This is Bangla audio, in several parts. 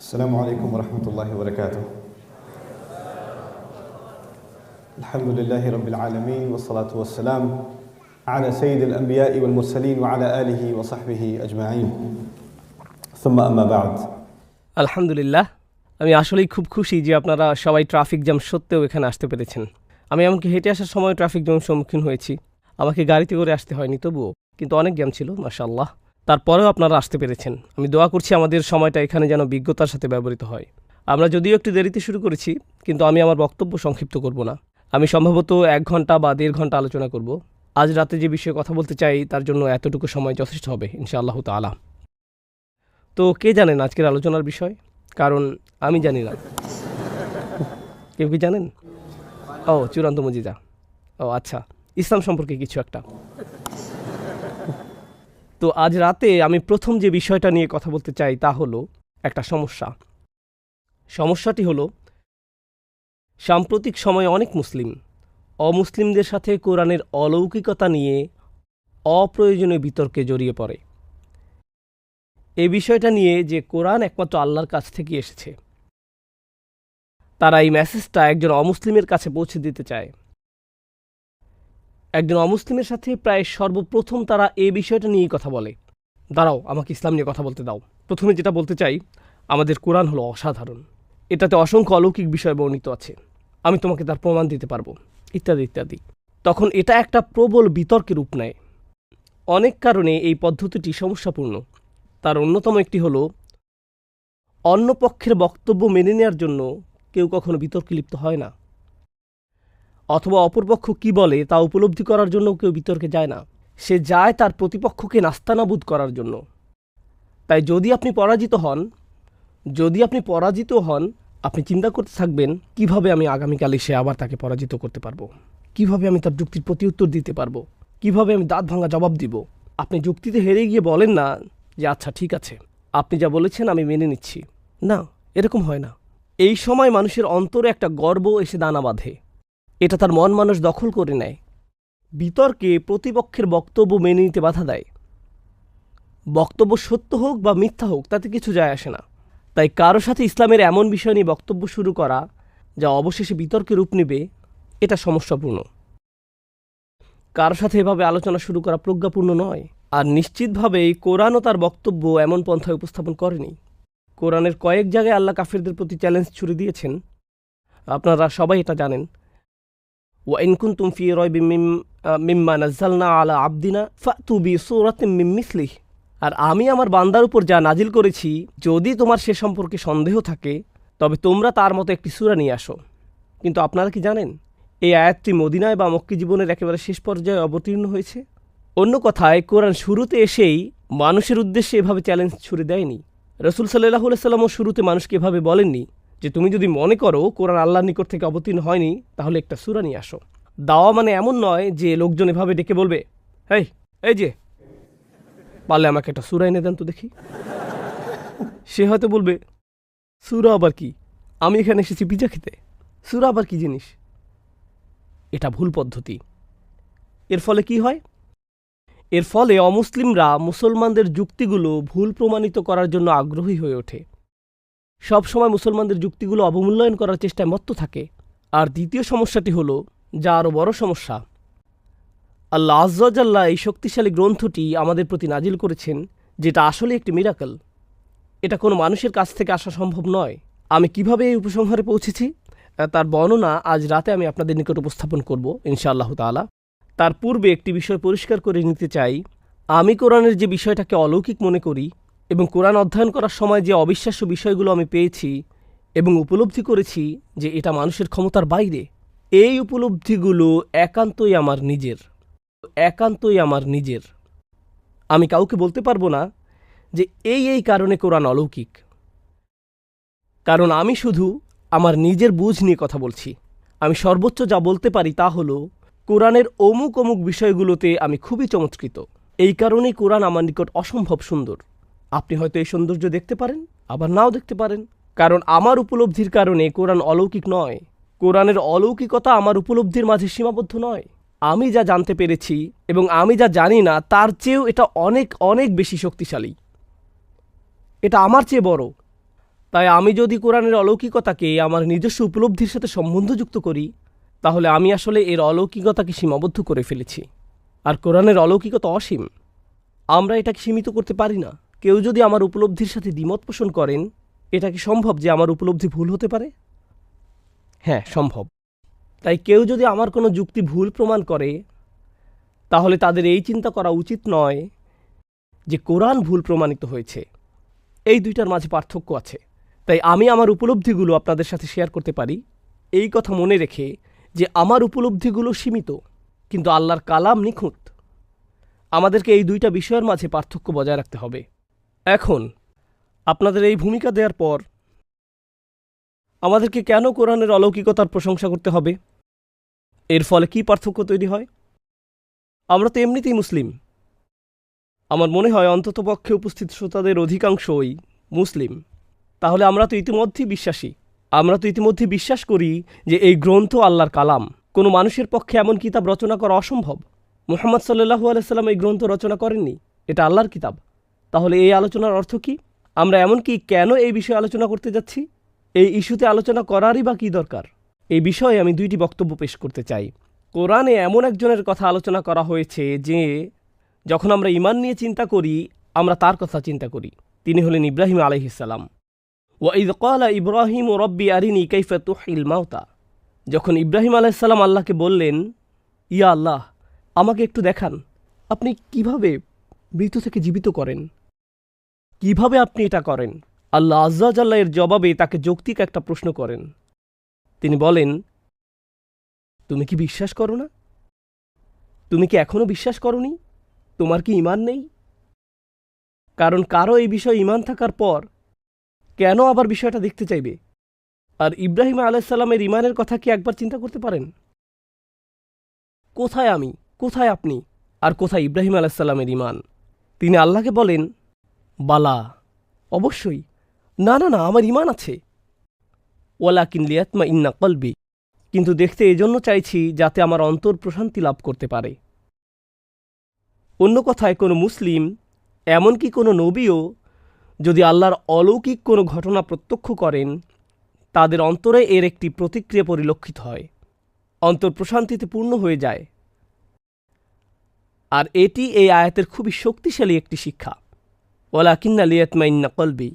السلام عليكم ورحمة الله وبركاته. الحمد لله رب العالمين والصلاة والسلام على سيد الأنبياء والمرسلين وعلى آله وصحبه أجمعين. ثم أما بعد. আলহামদুলিল্লাহ, আমি আসলেই খুব খুশি যে আপনারা সবাই ট্রাফিক জ্যাম সত্ত্বেও এখানে আসতে পেরেছেন। আমি এমনকি হেঁটে আসার সময় ট্রাফিক জ্যামের সম্মুখীন হয়েছি। আমাকে গাড়িতে করে আসতে হয়নি, তবুও কিন্তু অনেক জ্যাম ছিল মাশাআল্লাহ। তারপরেও আপনারা আসতে পেরেছেন। আমি দোয়া করছি আমাদের সময়টা এখানে যেন বিজ্ঞতার সাথে ব্যবহৃত হয়। আমরা যদিও একটু দেরিতে শুরু করেছি, কিন্তু আমি আমার বক্তব্য সংক্ষিপ্ত করব না। আমি সম্ভবত 1 ঘন্টা বা 1.5 ঘন্টা আলোচনা করব। আজ রাতে যে বিষয়ে কথা বলতে চাই তার জন্য এতটুকু সময় যথেষ্ট হবে ইনশাআল্লাহ তাআলা। তো কে জানেন আজকের আলোচনার বিষয়? কারণ আমি জানি না। কেউ কি জানেন? ও, চূড়ান্ত মুজিজা। ও আচ্ছা, ইসলাম সম্পর্কে কিছু একটা। তো আজ রাতে আমি প্রথম যে বিষয়টা নিয়ে কথা বলতে চাই তা হলো একটা সমস্যা। সমস্যাটি হলো সাম্প্রতিক সময়ে অনেক মুসলিম অমুসলিমদের সাথে কোরআনের অলৌকিকতা নিয়ে অপ্রয়োজনীয় বিতর্কে জড়িয়ে পড়ে। এই বিষয়টা নিয়ে যে কোরআন একমাত্র আল্লাহর কাছ থেকে এসেছে, তারা এই মেসেজটা একজন অমুসলিমের কাছে পৌঁছে দিতে চায়। একজন অমুসলিমের সাথে প্রায় সর্বপ্রথম তারা এই বিষয়টা নিয়েই কথা বলে। দাঁড়াও, আমাকে ইসলাম নিয়ে কথা বলতে দাও। প্রথমে যেটা বলতে চাই, আমাদের কোরআন হলো অসাধারণ। এটাতে অসংখ্য অলৌকিক বিষয় বর্ণিত আছে, আমি তোমাকে তার প্রমাণ দিতে পারবো, ইত্যাদি ইত্যাদি। তখন এটা একটা প্রবল বিতর্কের রূপ নেয়। অনেক কারণে এই পদ্ধতিটি সমস্যাপূর্ণ। তার অন্যতম একটি হলো অন্য পক্ষের বক্তব্য মেনে নেওয়ার জন্য কেউ কখনো বিতর্কে লিপ্ত হয় না, অথবা অপরপক্ষ কি বলে তা উপলব্ধি করার জন্য কেউ বিতর্কে যায় না। সে যায় তার প্রতিপক্ষকে নাস্তানাবুদ করার জন্য। তাই যদি আপনি পরাজিত হন, আপনি চিন্তা করতে থাকবেন কিভাবে আমি আগামীকাল এসে আবার তাকে পরাজিত করতে পারবো, কিভাবে আমি তার যুক্তির প্রতি উত্তর দিতে পারবো, কিভাবে আমি দাঁত ভাঙা জবাব দিব। আপনি যুক্তিতে হেরে গিয়ে বলেন না যে আচ্ছা ঠিক আছে, আপনি যা বলেছেন আমি মেনে নিচ্ছি। না, এরকম হয় না। এই সময় মানুষের অন্তরে একটা গর্ব এসে দানা বাঁধে। এটা তার মন মানুষ দখল করে নেয়। বিতর্কে প্রতিপক্ষের বক্তব্য মেনে নিতে বাধা দেয়। বক্তব্য সত্য হোক বা মিথ্যা হোক, তাতে কিছু যায় আসে না। তাই কারো সাথে ইসলামের এমন বিষয় নিয়ে বক্তব্য শুরু করা যা অবশেষে বিতর্কে রূপ নেবে, এটা সমস্যাপূর্ণ। কারো সাথে এভাবে আলোচনা শুরু করা প্রজ্ঞাপূর্ণ নয়। আর নিশ্চিতভাবেই কোরআনও তার বক্তব্য এমন পন্থায় উপস্থাপন করেনি। কোরআনের কয়েক জায়গায় আল্লাহ কাফিরদের প্রতি চ্যালেঞ্জ ছুড়ে দিয়েছেন, আপনারা সবাই এটা জানেন। وإن كنتم في ريب مما نزلنا على عبدنا فأتوا بسورة من مثله। আর আমি আমার বান্দার উপর যা নাজিল করেছি, যদি তোমার সে সম্পর্কে সন্দেহ থাকে তবে তোমরা তার মতো একটি সূরা নিয়ে আসো। কিন্তু আপনারা কি জানেন এই আয়াতটি মদিনায় বা মক্কি জীবনের একেবারে শেষ পর্যায়ে অবতীর্ণ হয়েছে? অন্য কথায়, কোরআন শুরুতে এসেই মানুষের উদ্দেশ্যে এভাবে চ্যালেঞ্জ ছুড়ে দেয়নি। রাসূল সাল্লাল্লাহু আলাইহি ওয়াসাল্লামও শুরুতে মানুষকে এভাবে বলেননি যে তুমি যদি মনে করো কোরআন আল্লাহর নিকট থেকে অবতীর্ণ হয়নি, তাহলে একটা সূরা নিয়ে আসো। দাওয়া মানে এমন নয় যে লোকজন এভাবে ডেকে বলবে, এই যে পারলে আমাকে একটা সূরা এনে দেন তো দেখি। সে হয়তো বলবে, সূরা আবার কি? আমি এখানে এসেছি পিজা খেতে, সূরা আবার কি জিনিস? এটা ভুল পদ্ধতি। এর ফলে কি হয়? এর ফলে অমুসলিমরা মুসলমানদের যুক্তিগুলো ভুল প্রমাণিত করার জন্য আগ্রহী হয়ে ওঠে। সব সময় মুসলমানদের যুক্তিগুলো অবমূল্যায়ন করার চেষ্টায় মত্ত থাকে। আর দ্বিতীয় সমস্যাটি হলো, যা আরও বড় সমস্যা, আল্লাহ আযজা ওয়া জাল্লা এই শক্তিশালী গ্রন্থটি আমাদের প্রতি নাজিল করেছেন, যেটা আসলে একটি মিরাকল। এটা কোনো মানুষের কাছ থেকে আসা সম্ভব নয়। আমি কিভাবে এই উপসংহারে পৌঁছেছি তার বর্ণনা আজ রাতে আমি আপনাদের নিকট উপস্থাপন করব ইনশাআল্লাহ তাআলা। তার পূর্বে একটি বিষয় পরিষ্কার করে নিতে চাই। আমি কোরআনের যে বিষয়টাকে অলৌকিক মনে করি এবং কোরআন অধ্যয়ন করার সময় যে অবিশ্বাস্য বিষয়গুলো আমি পেয়েছি এবং উপলব্ধি করেছি যে এটা মানুষের ক্ষমতার বাইরে, এই উপলব্ধিগুলো একান্তই আমার নিজের। আমি কাউকে বলতে পারবো না যে এই কারণে কোরআন অলৌকিক, কারণ আমি শুধু আমার নিজের বুঝ নিয়ে কথা বলছি। আমি সর্বোচ্চ যা বলতে পারি তা হলো, কোরআনের অমুক অমুক বিষয়গুলোতে আমি খুবই চমৎকৃত। এই কারণেই কোরআন আমার নিকট অসম্ভব সুন্দর। আপনি হয়তো এই সৌন্দর্য দেখতে পারেন, আবার নাও দেখতে পারেন। কারণ আমার উপলব্ধির কারণে কোরআন অলৌকিক নয়। কোরআনের অলৌকিকতা আমার উপলব্ধির মাঝে সীমাবদ্ধ নয়। আমি যা জানতে পেরেছি এবং আমি যা জানি না তার চেয়েও এটা অনেক অনেক বেশি শক্তিশালী। এটা আমার চেয়ে বড়। তাই আমি যদি কোরআনের অলৌকিকতাকে আমার নিজস্ব উপলব্ধির সাথে সম্বন্ধযুক্ত করি, তাহলে আমি আসলে এর অলৌকিকতাকে সীমাবদ্ধ করে ফেলেছি। আর কোরআনের অলৌকিকতা অসীম, আমরা এটাকে সীমিত করতে পারি না। কেউ যদি আমার উপলব্ধির সাথে দ্বিমত পোষণ করেন, এটা কি সম্ভব যে আমার উপলব্ধি ভুল হতে পারে? হ্যাঁ, সম্ভব। তাই কেউ যদি আমার কোনো যুক্তি ভুল প্রমাণ করে, তাহলে তাদের এই চিন্তা করা উচিত নয় যে কোরআন ভুল প্রমাণিত হয়েছে। এই দুইটার মাঝে পার্থক্য আছে। তাই আমি আমার উপলব্ধিগুলো আপনাদের সাথে শেয়ার করতে পারি, এই কথা মনে রেখে যে আমার উপলব্ধিগুলো সীমিত, কিন্তু আল্লাহর কালাম নিখুঁত। আমাদেরকে এই দুইটা বিষয়ের মাঝে পার্থক্য বজায় রাখতে হবে। এখন আপনাদের এই ভূমিকা দেওয়ার পর আমাদেরকে কেন কোরআনের অলৌকিকতার প্রশংসা করতে হবে? এর ফলে কি পার্থক্য তৈরি হয়? আমরা তো এমনিতেই মুসলিম। আমার মনে হয় অন্ততপক্ষে উপস্থিত শ্রোতাদের অধিকাংশই মুসলিম। তাহলে আমরা তো ইতিমধ্যেই বিশ্বাসী। আমরা তো ইতিমধ্যে বিশ্বাস করি যে এই গ্রন্থ আল্লাহর কালাম। কোনো মানুষের পক্ষে এমন কিতাব রচনা করা অসম্ভব। মুহাম্মদ সাল্লাল্লাহু আলাইহি সাল্লাম এই গ্রন্থ রচনা করেননি, এটা আল্লাহর কিতাব। তাহলে এই আলোচনার অর্থ কি? আমরা এমনকি কেন এই বিষয়ে আলোচনা করতে যাচ্ছি? এই ইস্যুতে আলোচনা করারই বা কী দরকার? এই বিষয়ে আমি দুইটি বক্তব্য পেশ করতে চাই। কোরআনে এমন একজনের কথা আলোচনা করা হয়েছে যে যখন আমরা ঈমান নিয়ে চিন্তা করি, আমরা তার কথা চিন্তা করি। তিনি হলেন ইব্রাহিম আলাইহিস সালাম। ওয়াইদ ক্বালা ইব্রাহিম রব্বি আরিনি কাইফা তুহিল মাউতা। যখন ইব্রাহিম আলাইহিস সালাম আল্লাহকে বললেন, ইয়া আল্লাহ, আমাকে একটু দেখান আপনি কিভাবে মৃত্যু থেকে জীবিত করেন, কিভাবে আপনি এটা করেন। আল্লাহ আজ্জা ওয়া জাল্লা এর জবাবে তাকে যৌক্তিক একটা প্রশ্ন করেন। তিনি বলেন, তুমি কি বিশ্বাস করো না? তুমি কি এখনও বিশ্বাস করনি? তোমার কি ঈমান নেই? কারণ কারো এই বিষয়ে ঈমান থাকার পর কেন আবার বিষয়টা দেখতে চাইবে? আর ইব্রাহিম আলাইহিস সালামের ঈমানের কথা কি একবার চিন্তা করতে পারেন? কোথায় আমি, কোথায় আপনি, আর কোথায় ইব্রাহিম আলাইহিস সালামের ঈমান? তিনি আল্লাহকে বলেন, বালা, অবশ্যই, না না না, আমার ঈমান আছে। ওয়ালাকিন লিয়াতমাইন্না কলবি, কিন্তু দেখতে এজন্য চাইছি যাতে আমার অন্তর প্রশান্তি লাভ করতে পারে। অন্য কথায় কোনো মুসলিম, এমনকি কোনো নবীও যদি আল্লাহর অলৌকিক কোনো ঘটনা প্রত্যক্ষ করেন, তাদের অন্তরে এর একটি প্রতিক্রিয়া পরিলক্ষিত হয়, অন্তর প্রশান্তিতে পূর্ণ হয়ে যায়। আর এটি এই আয়াতের খুবই শক্তিশালী একটি শিক্ষা। ওয়ালাকিন্না লিয়াতমাইন্না কলবি।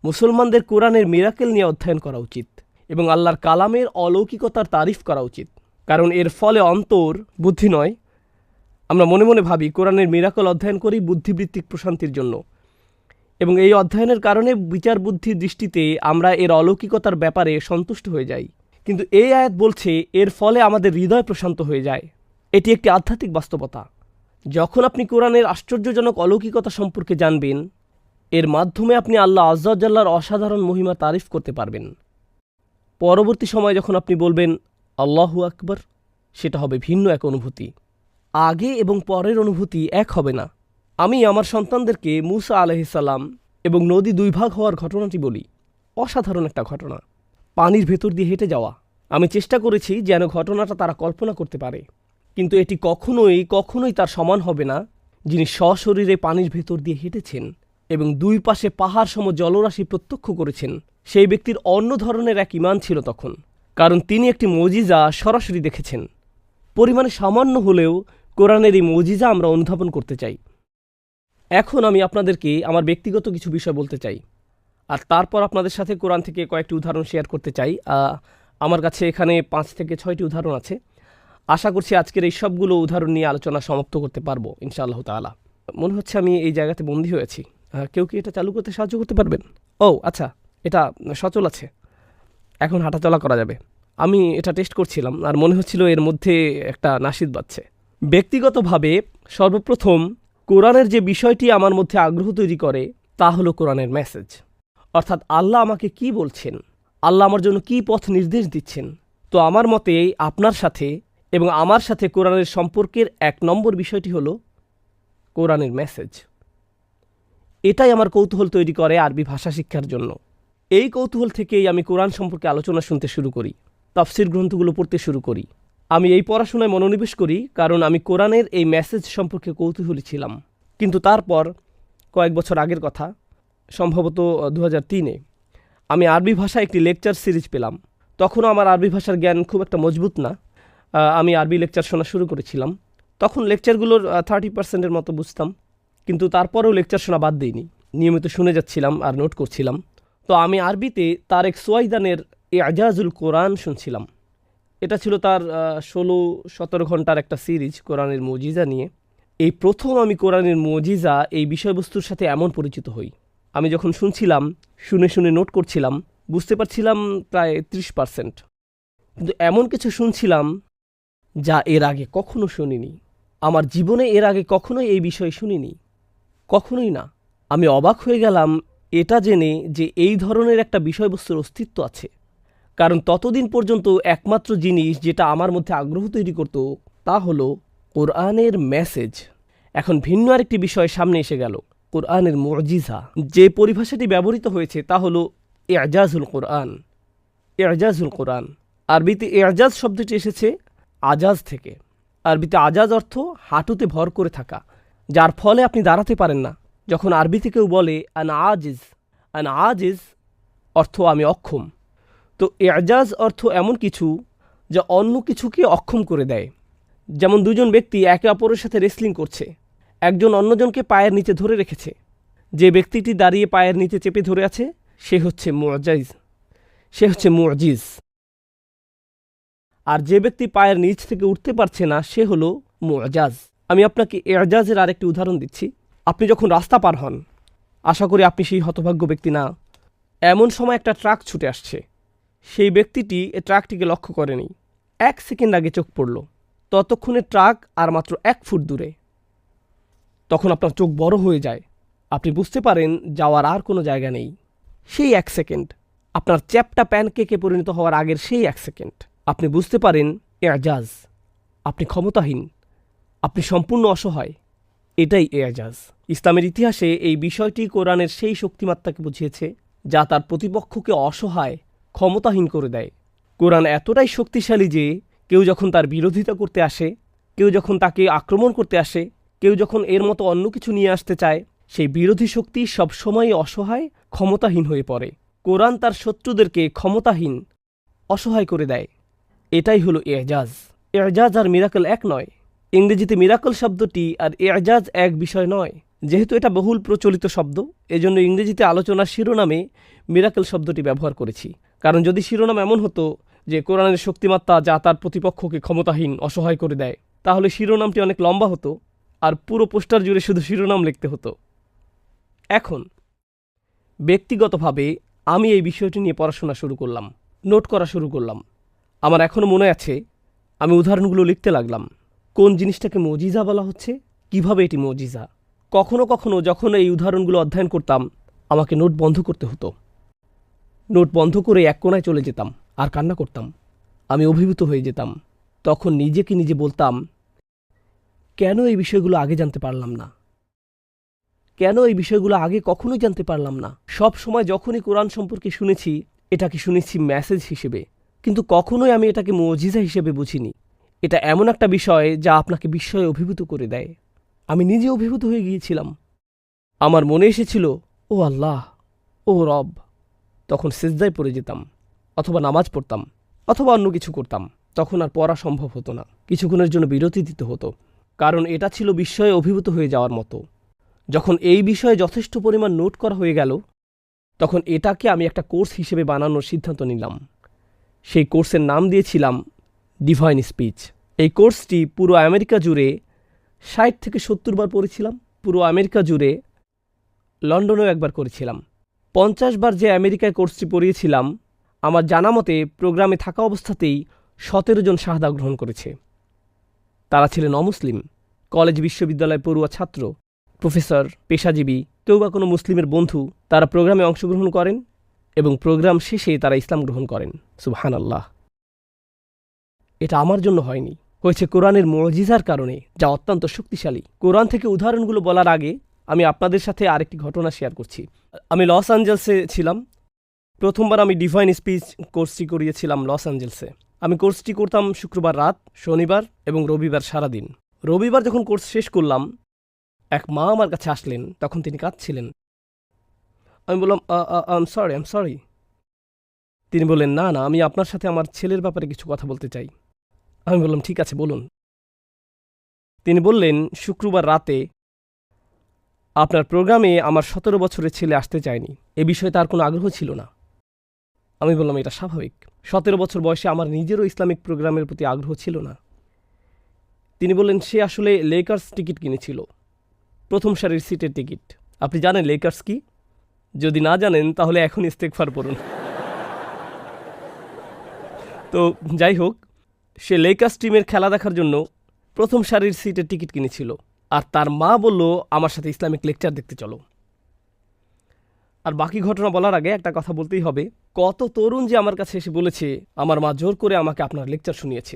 মুসলমানদের কোরআনের মিরাকেল নিয়ে অধ্যয়ন করা উচিত এবং আল্লাহর কালামের অলৌকিকতার তারিফ করা উচিত, কারণ এর ফলে অন্তর, বুদ্ধি নয়। আমরা মনে মনে ভাবি কোরআনের মিরাকল অধ্যয়ন করি বুদ্ধিবৃত্তিক প্রশান্তির জন্য, এবং এই অধ্যয়নের কারণে বিচার বুদ্ধির দৃষ্টিতে আমরা এর অলৌকিকতার ব্যাপারে সন্তুষ্ট হয়ে যাই। কিন্তু এই আয়াত বলছে এর ফলে আমাদের হৃদয় প্রশান্ত হয়ে যায়। এটি একটি আধ্যাত্মিক বাস্তবতা। যখন আপনি কোরআনের আশ্চর্যজনক অলৌকিকতা সম্পর্কে জানবেন, এর মাধ্যমে আপনি আল্লাহ আজ্জা ওয়া জাল্লার অসাধারণ মহিমা তারিফ করতে পারবেন। পরবর্তী সময় যখন আপনি বলবেন আল্লাহু আকবার, সেটা হবে ভিন্ন এক অনুভূতি। আগে এবং পরের অনুভূতি এক হবে না। আমি আমার সন্তানদেরকে মূসা আলাইহিস সালাম এবং নদী দুই ভাগ হওয়ার ঘটনাটি বলি। অসাধারণ একটা ঘটনা, পানির ভেতর দিয়ে হেঁটে যাওয়া। আমি চেষ্টা করেছি যেন ঘটনাটা তারা কল্পনা করতে পারে, কিন্তু এটি কখনোই তার সমান হবে না যিনি সশরীরে পানির ভেতর দিয়ে হেঁটেছেন এবং দুই পাশে পাহাড় সম জলরাশি প্রত্যক্ষ করেছেন। সেই ব্যক্তির অন্য ধরনের এক ঈমান ছিল তখন, কারণ তিনি একটি মুজিজা সরাসরি দেখেছেন। পরিমাণে সামান্য হলেও কোরআনের এই মুজিজা আমরা অনুধাবন করতে চাই। এখন আমি আপনাদেরকে আমার ব্যক্তিগত কিছু বিষয় বলতে চাই, আর তারপর আপনাদের সাথে কোরআন থেকে কয়েকটি উদাহরণ শেয়ার করতে চাই। আমার কাছে এখানে 5 থেকে 6টি উদাহরণ আছে। আশা করছি আজকের এই সবগুলো উদাহরণ নিয়ে আলোচনা সমাপ্ত করতে পারবো ইনশাআল্লাহ তাআলা। মনে হচ্ছে আমি এই জায়গাতে বন্দী হয়েছি। কেউ কি এটা চালু করতে সাহায্য করতে পারবেন? ও আচ্ছা, এটা সচল আছে, এখন হাঁটাচলা করা যাবে। আমি এটা টেস্ট করছিলাম আর মনে হচ্ছিল এর মধ্যে একটা নাশিদ বাজছে। ব্যক্তিগতভাবে সর্বপ্রথম কোরআনের যে বিষয়টি আমার মধ্যে আগ্রহ তৈরি করে তা হলো কোরআনের মেসেজ, অর্থাৎ আল্লাহ আমাকে কি বলছেন, আল্লাহ আমার জন্য কি পথ নির্দেশ দিচ্ছেন। তো আমার মতে আপনার সাথে এবং আমার সাথে কোরআনের সম্পর্কের 1 নম্বর বিষয়টি হলো কোরআনের মেসেজ। এটাই আমার কৌতূহল তৈরি করে আরবি ভাষা শিক্ষার জন্য। এই কৌতূহল থেকেই আমি কোরআন সম্পর্কে আলোচনা শুনতে শুরু করি, তাফসির গ্রন্থগুলো পড়তে শুরু করি। আমি এই পড়াশোনায় মনোনিবেশ করি কারণ আমি কোরআনের এই মেসেজ সম্পর্কে কৌতূহলী ছিলাম। কিন্তু তারপর কয়েক বছর আগের কথা, সম্ভবত 2003-এ আমি আরবি ভাষায় একটি লেকচার সিরিজ পেলাম। তখনও আমার আরবি ভাষার জ্ঞান খুব একটা মজবুত না। আমি আরবি লেকচার শোনা শুরু করেছিলাম। তখন লেকচারগুলোর 30% মতো বুঝতাম, কিন্তু তারপরেও লেকচার শোনা বাদ দিইনি, নিয়মিত শুনে যাচ্ছিলাম আর নোট করছিলাম। তো আমি আরবিতে তারেক সুয়াইদানের এজাজুল কোরআন শুনছিলাম। এটা ছিল তার 16-17 ঘন্টার একটা সিরিজ কোরআনের মুজিজা নিয়ে। এই প্রথম আমি কোরআনের মুজিজা এই বিষয়বস্তুর সাথে এমন পরিচিত হই। আমি যখন শুনছিলাম, শুনে শুনে নোট করছিলাম, বুঝতে পারছিলাম প্রায় 30%। কিন্তু এমন কিছু শুনছিলাম যা এর আগে কখনো শুনিনি। আমার জীবনে এর আগে কখনোই এই বিষয়ে শুনিনি, কখনোই না। আমি অবাক হয়ে গেলাম এটা জেনে যে এই ধরনের একটা বিষয়বস্তুর অস্তিত্ব আছে। কারণ ততদিন পর্যন্ত একমাত্র জিনিস যেটা আমার মধ্যে আগ্রহ তৈরি করত তা হলো কোরআনের মেসেজ। এখন ভিন্ন আরেকটি বিষয় সামনে এসে গেল, কোরআনের মুজিজা। যে পরিভাষাটি ব্যবহৃত হয়েছে তা হলো এজাজুল কোরআন। এজাজুল কোরআন, আরবিতে এজাজ শব্দটি এসেছে আজাজ থেকে। আরবিতে আজাজ অর্থ হাঁটুতে ভর করে থাকা, যার ফলে আপনি দাঁড়াতে পারেন না। যখন আরবিতে কেউ বলে আন আজিজ অর্থ আমি অক্ষম। তো এজাজ অর্থ এমন কিছু যা অন্য কিছুকে অক্ষম করে দেয়। যেমন দুজন ব্যক্তি একে অপরের সাথে রেসলিং করছে, একজন অন্যজনকে পায়ের নিচে ধরে রেখেছে। যে ব্যক্তিটি দাঁড়িয়ে পায়ের নিচে চেপে ধরে আছে সে হচ্ছে মুজিজ। আর যে ব্যক্তি পায়ের নিচ থেকে উঠতে পারছে না সে হলো মুজাজ। আমি আপনাকে এজাজের আরেকটি উদাহরণ দিচ্ছি। আপনি যখন রাস্তা পার হন, আশা করি আপনি সেই হতভাগ্য ব্যক্তি না, এমন সময় একটা ট্রাক ছুটে আসছে। সেই ব্যক্তিটি ট্রাকটিকে লক্ষ্য করেনি। 1 সেকেন্ড আগে চোখ পড়ল, ততক্ষণে ট্রাক আর মাত্র 1 ফুট দূরে। তখন আপনার চোখ বড় হয়ে যায়, আপনি বুঝতে পারেন যাওয়ার আর কোনো জায়গা নেই। সেই 1 সেকেন্ড, আপনার চ্যাপটা প্যানকেকে পরিণত হওয়ার আগের সেই 1 সেকেন্ড, আপনি বুঝতে পারেন এজাজ। আপনি ক্ষমতাহীন, আপনি সম্পূর্ণ অসহায়। এটাই এজাজ। ইসলামের ইতিহাসে এই বিষয়টি কোরআনের সেই শক্তিমাত্রাকে বুঝিয়েছে যা তার প্রতিপক্ষকে অসহায়, ক্ষমতাহীন করে দেয়। কোরআন এতটাই শক্তিশালী যে কেউ যখন তার বিরোধিতা করতে আসে, কেউ যখন তাকে আক্রমণ করতে আসে, কেউ যখন এর মতো অন্য কিছু নিয়ে আসতে চায়, সেই বিরোধী শক্তি সবসময়ই অসহায়, ক্ষমতাহীন হয়ে পড়ে। কোরআন তার শত্রুদেরকে ক্ষমতাহীন, অসহায় করে দেয়। এটাই হলো এজাজ। এজাজ আর মিরাকল এক নয়। ইংরেজিতে মিরাকল শব্দটি আর এজাজ এক বিষয় নয়। যেহেতু এটা বহুল প্রচলিত শব্দ, এজন্য ইংরেজিতে আলোচনার শিরোনামে মিরাকল শব্দটি ব্যবহার করেছি। কারণ যদি শিরোনাম এমন হতো যে কোরআনের শক্তিমাত্রা যা তার প্রতিপক্ষকে ক্ষমতাহীন, অসহায় করে দেয়, তাহলে শিরোনামটি অনেক লম্বা হতো আর পুরো পোস্টার জুড়ে শুধু শিরোনাম লিখতে হতো। এখন ব্যক্তিগতভাবে আমি এই বিষয়টি নিয়ে পড়াশোনা শুরু করলাম, নোট করা শুরু করলাম। আমার এখনও মনে আছে, আমি উদাহরণগুলো লিখতে লাগলাম। কোন জিনিসটাকে মুজিজা বলা হচ্ছে, কিভাবে এটি মুজিজা। কখনো কখনো যখন এই উদাহরণগুলো অধ্যয়ন করতাম, আমাকে নোট বন্ধ করতে হতো। নোট বন্ধ করে এক কোণায় চলে যেতাম আর কান্না করতাম। আমি অভিভূত হয়ে যেতাম। তখন নিজেকে নিজে বলতাম, কেন এই বিষয়গুলো আগে জানতে পারলাম না, কেন এই বিষয়গুলো আগে কখনোই জানতে পারলাম না। সব সময় যখনই কোরআন সম্পর্কে শুনেছি, এটাকে শুনেছি মেসেজ হিসেবে, কিন্তু কখনোই আমি এটাকে মুজিজা হিসেবে বুঝিনি। এটা এমন একটা বিষয় যা আপনাকে বিস্ময়ে অভিভূত করে দেয়। আমি নিজে অভিভূত হয়ে গিয়েছিলাম। আমার মনে এসেছিল, ও আল্লাহ, ও রব। তখন সিজদায় পড়ে যেতাম, অথবা নামাজ পড়তাম, অথবা অন্য কিছু করতাম। তখন আর পড়া সম্ভব হতো না, কিছুক্ষণের জন্য বিরতি দিতে হতো, কারণ এটা ছিল বিস্ময়ে অভিভূত হয়ে যাওয়ার মতো। যখন এই বিষয়ে যথেষ্ট পরিমাণ নোট করা হয়ে গেল, তখন এটাকে আমি একটা কোর্স হিসেবে বানানোর সিদ্ধান্ত নিলাম। সেই কোর্সের নাম দিয়েছিলাম ডিভাইন স্পিচ। এই কোর্সটি পুরো আমেরিকা জুড়ে 60 থেকে 70 বার পড়েছিলাম। পুরো আমেরিকা জুড়ে, লন্ডনেও একবার করেছিলাম। 50 বার যে আমেরিকায় কোর্সটি পড়িয়েছিলাম, আমার জানা মতে প্রোগ্রামে থাকা অবস্থাতেই 17 জন শাহাদা গ্রহণ করেছে। তারা ছিলেন অমুসলিম, কলেজ বিশ্ববিদ্যালয় পড়ুয়া ছাত্র, প্রফেসর, পেশাজীবী, কেউ বা কোনো মুসলিমের বন্ধু। তারা প্রোগ্রামে অংশগ্রহণ করেন এবং প্রোগ্রাম শেষে তারা ইসলাম গ্রহণ করেন। সুবহানাল্লাহ। এটা আমার জন্য হয়নি, হয়েছে কোরআনের মুজিজার কারণে, যা অত্যন্ত শক্তিশালী। কোরআন থেকে উদাহরণগুলো বলার আগে আমি আপনাদের সাথে আরেকটি ঘটনা শেয়ার করছি। আমি লস অ্যাঞ্জেলসে ছিলাম। প্রথমবার আমি ডিভাইন স্পিচ কোর্সটি করিয়েছিলাম লস অ্যাঞ্জেলসে। আমি কোর্সটি করতাম শুক্রবার রাত, শনিবার এবং রবিবার সারাদিন। রবিবার যখন কোর্স শেষ করলাম, এক মা আমার কাছে আসলেন। তখন তিনি কাঁদছিলেন। আমি বললাম, আম সরি। তিনি বললেন, না না, আমি আপনার সাথে আমার ছেলের ব্যাপারে কিছু কথা বলতে চাই। আমি বললাম, ঠিক আছে, বলুন। তিনি বললেন, শুক্রবার রাতে আপনার প্রোগ্রামে আমার 17 বছরের ছেলে আসতে চায়নি। এ বিষয়ে তার কোনো আগ্রহ ছিল না। আমি বললাম, এটা স্বাভাবিক। 17 বছর বয়সে আমার নিজেরও ইসলামিক প্রোগ্রামের প্রতি আগ্রহ ছিল না। তিনি বললেন, সে আসলে লেকার্স টিকিট কিনেছিল, প্রথম সারির সিটের টিকিট। আপনি জানেন লেকার্স কি? যদি না জানেন তাহলে এখন ইস্তেগফার পড়ুন। তো যাই হোক, সে লেকার্স টিমের খেলা দেখার জন্য প্রথম সারির সিটের টিকিট কিনেছিল। আর তার মা বলল, আমার সাথে ইসলামিক লেকচার দেখতে চলো। আর বাকি ঘটনা বলার আগে একটা কথা বলতেই হবে, কত তরুণ যে আমার কাছে এসে বলেছে, আমার মা জোর করে আমাকে আপনার লেকচার শুনিয়েছে।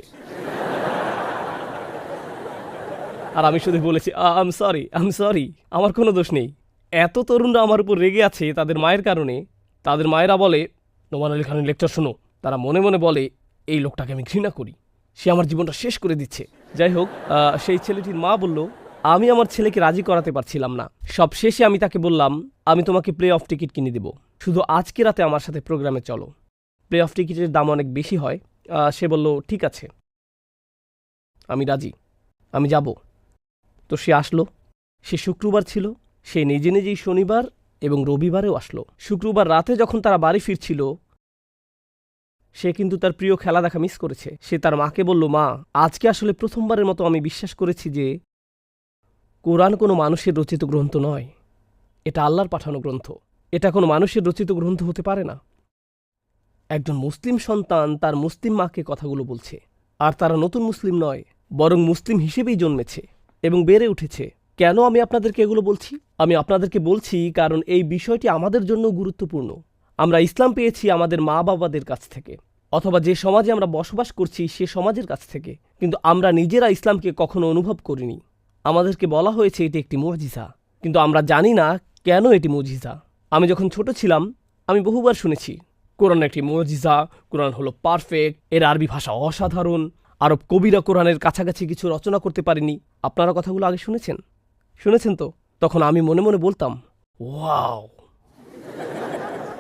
আর আমি শুধু বলেছি, আম সরি, আমার কোনো দোষ নেই। এত তরুণরা আমার উপর রেগে আছে তাদের মায়ের কারণে। তাদের মায়েরা বলে, নোমান আলী খানের লেকচার শোনো। তারা মনে মনে বলে, এই লোকটাকে আমি ঘৃণা করি, সে আমার জীবনটা শেষ করে দিচ্ছে। যাই হোক, সেই ছেলেটির মা বলল, আমি আমার ছেলেকে রাজি করাতে পারছিলাম না। সব শেষে আমি তাকে বললাম, আমি তোমাকে প্লে অফ টিকিট কিনে দেব, শুধু আজকে রাতে আমার সাথে প্রোগ্রামে চলো। প্লে অফ টিকিটের দাম অনেক বেশি হয়। সে বলল, ঠিক আছে, আমি রাজি, আমি যাব। তো সে আসলো। সে শুক্রবার ছিল, সে নিজে নিজেই শনিবার এবং রবিবারেও আসলো। শুক্রবার রাতে যখন তারা বাড়ি ফিরছিল, সে কিন্তু তার প্রিয় খেলা দেখা মিস করেছে। সে তার মাকে বলল, মা, আজকে আসলে প্রথমবারের মতো আমি বিশ্বাস করেছি যে কোরআন কোনো মানুষের রচিত গ্রন্থ নয়, এটা আল্লাহর পাঠানো গ্রন্থ। এটা কোনো মানুষের রচিত গ্রন্থ হতে পারে না। একজন মুসলিম সন্তান তার মুসলিম মাকে কথাগুলো বলছে, আর তারা নতুন মুসলিম নয়, বরং মুসলিম হিসেবেই জন্মেছে এবং বেড়ে উঠেছে। কেন আমি আপনাদেরকে এগুলো বলছি? আমি আপনাদেরকে বলছি কারণ এই বিষয়টি আমাদের জন্য গুরুত্বপূর্ণ। আমরা ইসলাম পেয়েছি আমাদের মা বাবাদের কাছ থেকে, অথবা যে সমাজে আমরা বসবাস করছি সে সমাজের কাছ থেকে, কিন্তু আমরা নিজেরা ইসলামকে কখনো অনুভব করিনি। আমাদেরকে বলা হয়েছে এটি একটি মুজিজা, কিন্তু আমরা জানি না কেন এটি মুজিজা। আমি যখন ছোট ছিলাম আমি বহুবার শুনেছি, কোরআন একটি মুজিজা, কোরআন হলো পারফেক্ট, এর আরবি ভাষা অসাধারণ, আরব কবিরা কোরআনের কাছাকাছি কিছু রচনা করতে পারেনি। আপনারা কথাগুলো আগে শুনেছেন তো? তখন আমি মনে মনে বলতাম, ওয়াও,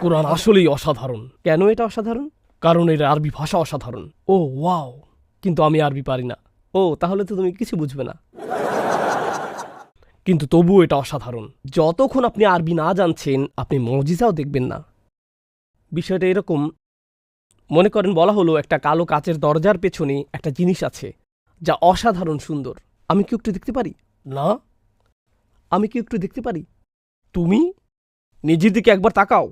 কোরআন আসলেই অসাধারণ। কেন এটা অসাধারণ? কারণ এর আরবি ভাষা অসাধারণ। ও ওয়াও, কিন্তু আমি আরবি পারি না। ও, তাহলে তো তুমি কিছু বুঝবে না। কিন্তু তবুও এটা অসাধারণ। যতক্ষণ আপনি আরবি না জানছেন আপনি মুজিজাও দেখবেন না। বিষয়টা এরকম, মনে করেন বলা হলো একটা কালো কাচের দরজার পেছনে একটা জিনিস আছে যা অসাধারণ সুন্দর। আমি কি একটু দেখতে পারি? না, আমি কি একটু দেখতে পারি? তুমি নিজের দিকে একবার তাকাও,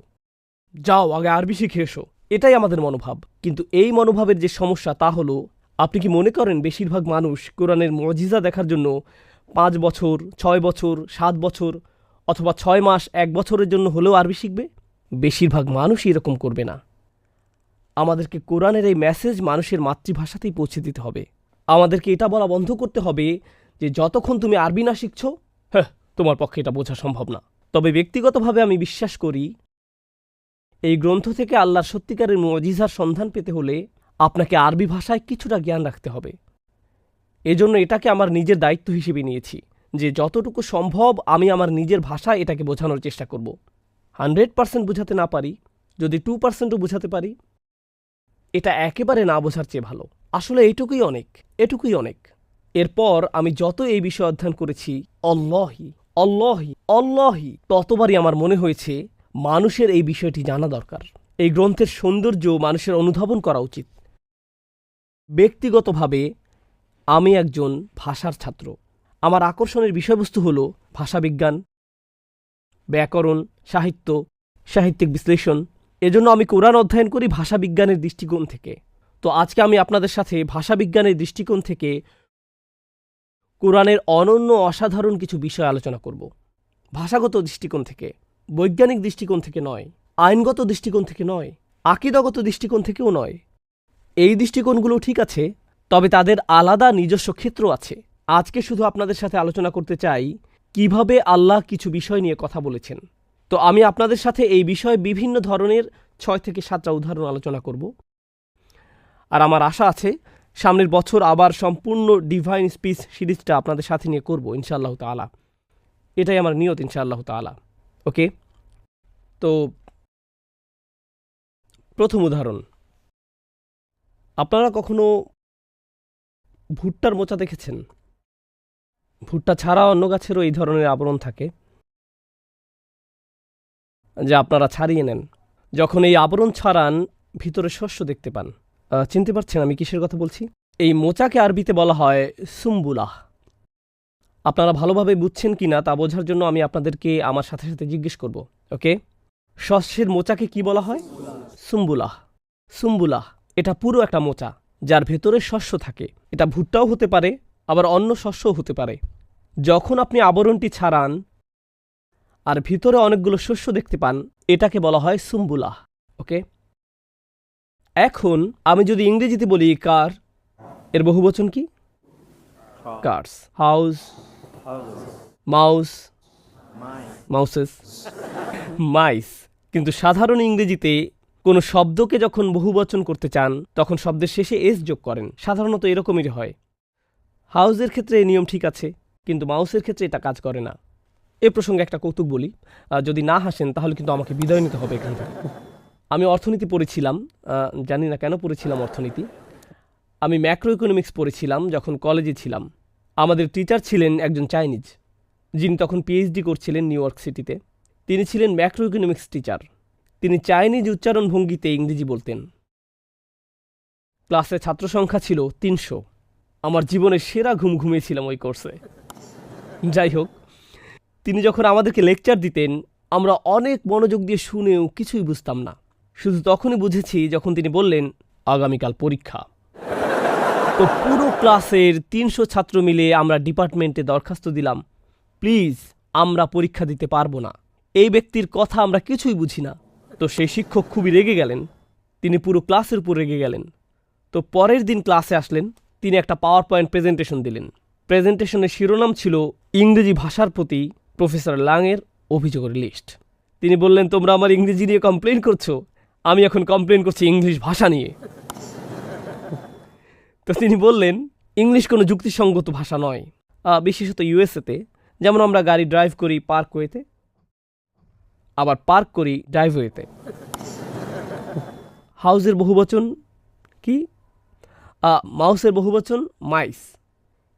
যাও আগে আরবি শিখে এসো। এটাই আমাদের মনোভাব। কিন্তু এই মনোভাবের যে সমস্যা তা হলো, আপনি কি মনে করেন বেশিরভাগ মানুষ কোরআনের মুজিজা দেখার জন্য 5 বছর, 6 বছর, 7 বছর অথবা 6 মাস, 1 বছরের জন্য হলেও আরবি শিখবে? বেশিরভাগ মানুষই এরকম করবে না। আমাদেরকে কোরআনের এই মেসেজ মানুষের মাতৃভাষাতেই পৌঁছে দিতে হবে। আমাদেরকে এটা বলা বন্ধ করতে হবে যে যতক্ষণ তুমি আরবি না শিখছ, হ্যাঁ, তোমার পক্ষে এটা বোঝা সম্ভব না। তবে ব্যক্তিগতভাবে আমি বিশ্বাস করি, এই গ্রন্থ থেকে আল্লাহর সত্যিকারের মুজিজার সন্ধান পেতে হলে আপনাকে আরবি ভাষায় কিছুটা জ্ঞান রাখতে হবে। এজন্য এটাকে আমার নিজের দায়িত্ব হিসেবে নিয়েছি যে যতটুকু সম্ভব আমি আমার নিজের ভাষায় এটাকে বোঝানোর চেষ্টা করব। 100% বোঝাতে না পারি, যদি 2%ও বোঝাতে পারি, এটা একেবারে না বোঝার চেয়ে ভালো। আসলে এটুকুই অনেক। এরপর আমি যত এই বিষয়ে অধ্যয়ন করেছি, অল্লাহি ততবারই আমার মনে হয়েছে মানুষের এই বিষয়টি জানা দরকার। এই গ্রন্থের সৌন্দর্য মানুষের অনুধাবন করা উচিত। ব্যক্তিগতভাবে আমি একজন ভাষার ছাত্র। আমার আকর্ষণের বিষয়বস্তু হল ভাষাবিজ্ঞান, ব্যাকরণ, সাহিত্য, সাহিত্যিক বিশ্লেষণ। এজন্য আমি কোরআন অধ্যয়ন করি ভাষাবিজ্ঞানের দৃষ্টিকোণ থেকে। তো আজকে আমি আপনাদের সাথে ভাষাবিজ্ঞানের দৃষ্টিকোণ থেকে কোরআনের অনন্য অসাধারণ কিছু বিষয় আলোচনা করব। ভাষাগত দৃষ্টিকোণ থেকে, বৈজ্ঞানিক দৃষ্টিকোণ থেকে নয়, আইনগত দৃষ্টিকোণ থেকে নয়, আকীদাগত দৃষ্টিকোণ থেকেও নয়। এই দৃষ্টিকোণগুলো ঠিক আছে, তবে তাদের আলাদা নিজস্ব ক্ষেত্র আছে। আজকে শুধু আপনাদের সাথে আলোচনা করতে চাই কিভাবে আল্লাহ কিছু বিষয় নিয়ে কথা বলেছেন। তো আমি আপনাদের সাথে এই বিষয়ে বিভিন্ন ধরনের 6 থেকে 7টা উদাহরণ আলোচনা করব। আর আমার আশা আছে সামনের বছর আবার সম্পূর্ণ ডিভাইন স্পিচ সিরিজটা আপনাদের সাথে নিয়ে করব ইনশাআল্লাহ তাআলা। এটাই আমার নিয়ত ইনশাআল্লাহ তাআলা। ওকে, তো প্রথম উদাহরণ, আপনারা কখনো ভুট্টার মোচা দেখেছেন? ভুট্টা ছাড়া অন্য গাছেরও এই ধরনের আবরণ থাকে যা আপনারা ছাড়িয়ে নেন। যখন এই আবরণ ছাড়ান, ভিতরে শস্য দেখতে পান। চিনতে পারছেন আমি কিসের কথা বলছি? এই মোচাকে আরবিতে বলা হয় সুম্বুলাহ। আপনারা ভালোভাবে বুঝছেন কিনা তা বোঝার জন্য আমি আপনাদেরকে আমার সাথে সাথে জিজ্ঞেস করব। ওকে, শস্যের মোচাকে কি বলা হয়? সুম্বুলাহ। সুম্বুলাহ এটা পুরো একটা মোচা যার ভেতরে শস্য থাকে। এটা ভুট্টাও হতে পারে, আবার অন্য শস্যও হতে পারে। যখন আপনি আবরণটি ছাড়ান আর ভিতরে অনেকগুলো শস্য দেখতে পান, এটাকে বলা হয় সুম্বুলাহ। ওকে, এখন আমি যদি ইংরেজিতে বলি কার, এর বহুবচন কি? Cars. House, mouse, mouses, mice. কিন্তু সাধারণ ইংরেজিতে কোনো শব্দকে যখন বহুবচন করতে চান তখন শব্দের শেষে এস যোগ করেন। সাধারণত এরকমই হয়। হাউসের ক্ষেত্রে এই নিয়ম ঠিক আছে, কিন্তু মাউসের ক্ষেত্রে এটা কাজ করে না। এ প্রসঙ্গে একটা কৌতুক বলি, যদি না হাসেন তাহলে কিন্তু আমাকে বিদায় নিতে হবে এখান থেকে। আমি অর্থনীতি পড়েছিলাম, জানি না কেন পড়েছিলাম অর্থনীতি। আমি ম্যাক্রো ইকোনমিক্স পড়েছিলাম যখন কলেজে ছিলাম। আমাদের টিচার ছিলেন একজন চাইনিজ, যিনি তখন পিএইচডি করছিলেন নিউ ইয়র্ক সিটিতে। তিনি ছিলেন ম্যাক্রো ইকোনমিক্স টিচার। তিনি চাইনিজ উচ্চারণ ভঙ্গিতে ইংরেজি বলতেন। ক্লাসে ছাত্র সংখ্যা ছিল 300। আমার জীবনের সেরা ঘুম ঘুমিয়েছিলাম ওই কোর্সে। যাই হোক, তিনি যখন আমাদেরকে লেকচার দিতেন আমরা অনেক মনোযোগ দিয়ে শুনেও কিছুই বুঝতাম না। শুধু তখনই বুঝেছি যখন তিনি বললেন আগামীকাল পরীক্ষা। তো পুরো ক্লাসের 300 ছাত্র মিলে আমরা ডিপার্টমেন্টে দরখাস্ত দিলাম, প্লিজ আমরা পরীক্ষা দিতে পারবো না, এই ব্যক্তির কথা আমরা কিছুই বুঝি না। তো সেই শিক্ষক খুবই রেগে গেলেন, তিনি পুরো ক্লাসের উপর রেগে গেলেন। তো পরের দিন ক্লাসে আসলেন, তিনি একটা পাওয়ার পয়েন্ট প্রেজেন্টেশন দিলেন। প্রেজেন্টেশনের শিরোনাম ছিল ইংরেজি ভাষার প্রতি প্রফেসর লাংয়ের অভিযোগের লিস্ট। তিনি বললেন, তোমরা আমার ইংরেজি নিয়ে কমপ্লেন করছো, আমি এখন কমপ্লেন করছি ইংলিশ ভাষা নিয়ে। তো তিনি বললেন ইংলিশ কোনো যুক্তিসঙ্গত ভাষা নয়, বিশেষত ইউএসএতে। যেমন আমরা গাড়ি ড্রাইভ করি পার্কওয়েতে, আবার পার্ক করি ড্রাইভওয়েতে। হাউসের বহুবচন কি? মাউসের বহুবচন মাইস,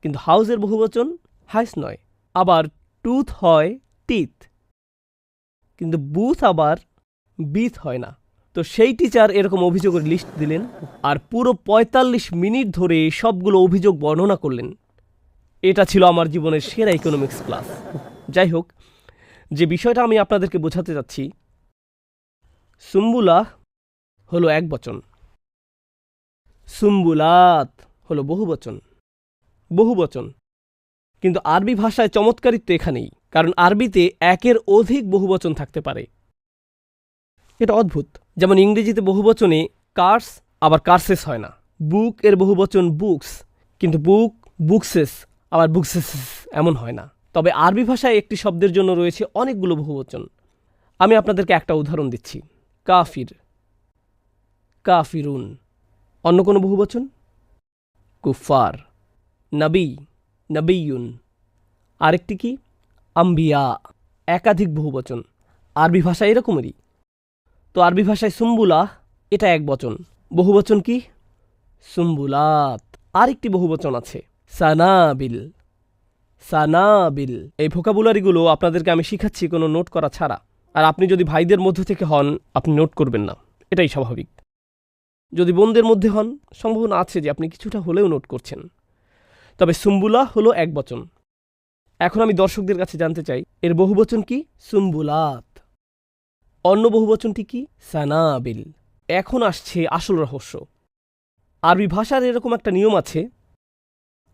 কিন্তু হাউসের বহুবচন হাইস নয়। আবার টুথ হয় টিথ, কিন্তু বুথ আবার বিথ হয় না। তো সেই টিচার এরকম অভিযোগের লিস্ট দিলেন আর পুরো 45 মিনিট ধরে সবগুলো অভিযোগ বর্ণনা করলেন। এটা ছিল আমার জীবনের সেরা ইকোনমিক্স ক্লাস। যাই হোক, যে বিষয়টা আমি আপনাদেরকে বোঝাতে যাচ্ছি, সুম্বুলাহ হলো একবচন, সুম্বুলাত হলো বহুবচন। বহুবচন, কিন্তু আরবি ভাষায় চমৎকারিত্ব এখানেই, কারণ আরবিতে একের অধিক বহুবচন থাকতে পারে। এটা অদ্ভুত। যেমন ইংরেজিতে বহুবচনে কার্স আবার কার্সেস হয় না। বুক এর বহুবচন বুকস, কিন্তু বুক বুকসেস আবার বুকসেস এমন হয় না। তবে আরবি ভাষায় একটি শব্দের জন্য রয়েছে অনেকগুলো বহুবচন। আমি আপনাদেরকে একটা উদাহরণ দিচ্ছি, কাফির, কাফিরুন। অন্য কোনো বহুবচন? কুফার, নবী, নবিয়ুন। আরেকটি কি? আম্বিয়া। একাধিক বহুবচন। আরবি ভাষায় এরকমেরই। তো আরবি ভাষায় সুম্বুলাহ এটা এক বচন, বহুবচন কি? সুম্বুলাত। আরেকটি বহুবচন আছে সানাবিল, সানাবিল। এই ভোকাবুলারিগুলো আপনাদেরকে আমি শিখাচ্ছি কোনো নোট করা ছাড়া। আর আপনি যদি ভাইদের মধ্য থেকে হন আপনি নোট করবেন না, এটাই স্বাভাবিক। যদি বোনদের মধ্যে হন সম্ভাবনা আছে যে আপনি কিছুটা হলেও নোট করছেন। তবে সুম্বুলাহ হলো এক বচন। এখন আমি দর্শকদের কাছে জানতে চাই এর বহুবচন কি? সুম্বুলাত। অন্য বহুবচনটি কি? সানাবিল। এখন আসছে আসল রহস্য। আরবি ভাষার এরকম একটা নিয়ম আছে,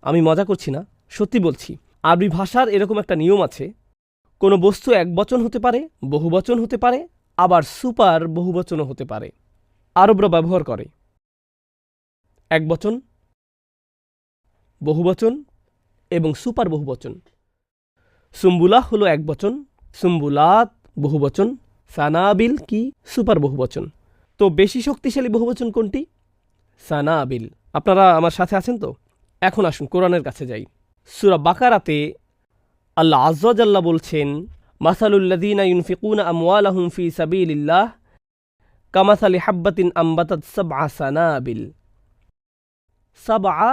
আমি মজা করছি না, সত্যি বলছি। আরবি ভাষার এরকম একটা নিয়ম আছে, কোনো বস্তু এক বচন হতে পারে, বহুবচন হতে পারে, আবার সুপার বহুবচনও হতে পারে। আরবরা ব্যবহার করে এক বচন, বহুবচন এবং সুপার বহুবচন। সুম্বুলাহ হলো এক বচন, সুম্বুলাত বহুবচন, সানাবিল কি? সুপার বহুবচন। তো বেশি শক্তিশালী বহুবচন কোনটি? সানাবিল। আপনারা আমার সাথে আছেন তো? এখন আসুন কোরআনের কাছে যাই। সূরা বাকারাতে আল্লাহ আযজা ওয়া জাল্লা বলছেন, মাসালুল্লাযীনা ইউনফিকুনা আমওয়ালাহুম ফী সাবিলিল্লাহ কামাসালি হাব্বাতিন আম্বাতাত সাবআ সানাবিল। সাবআ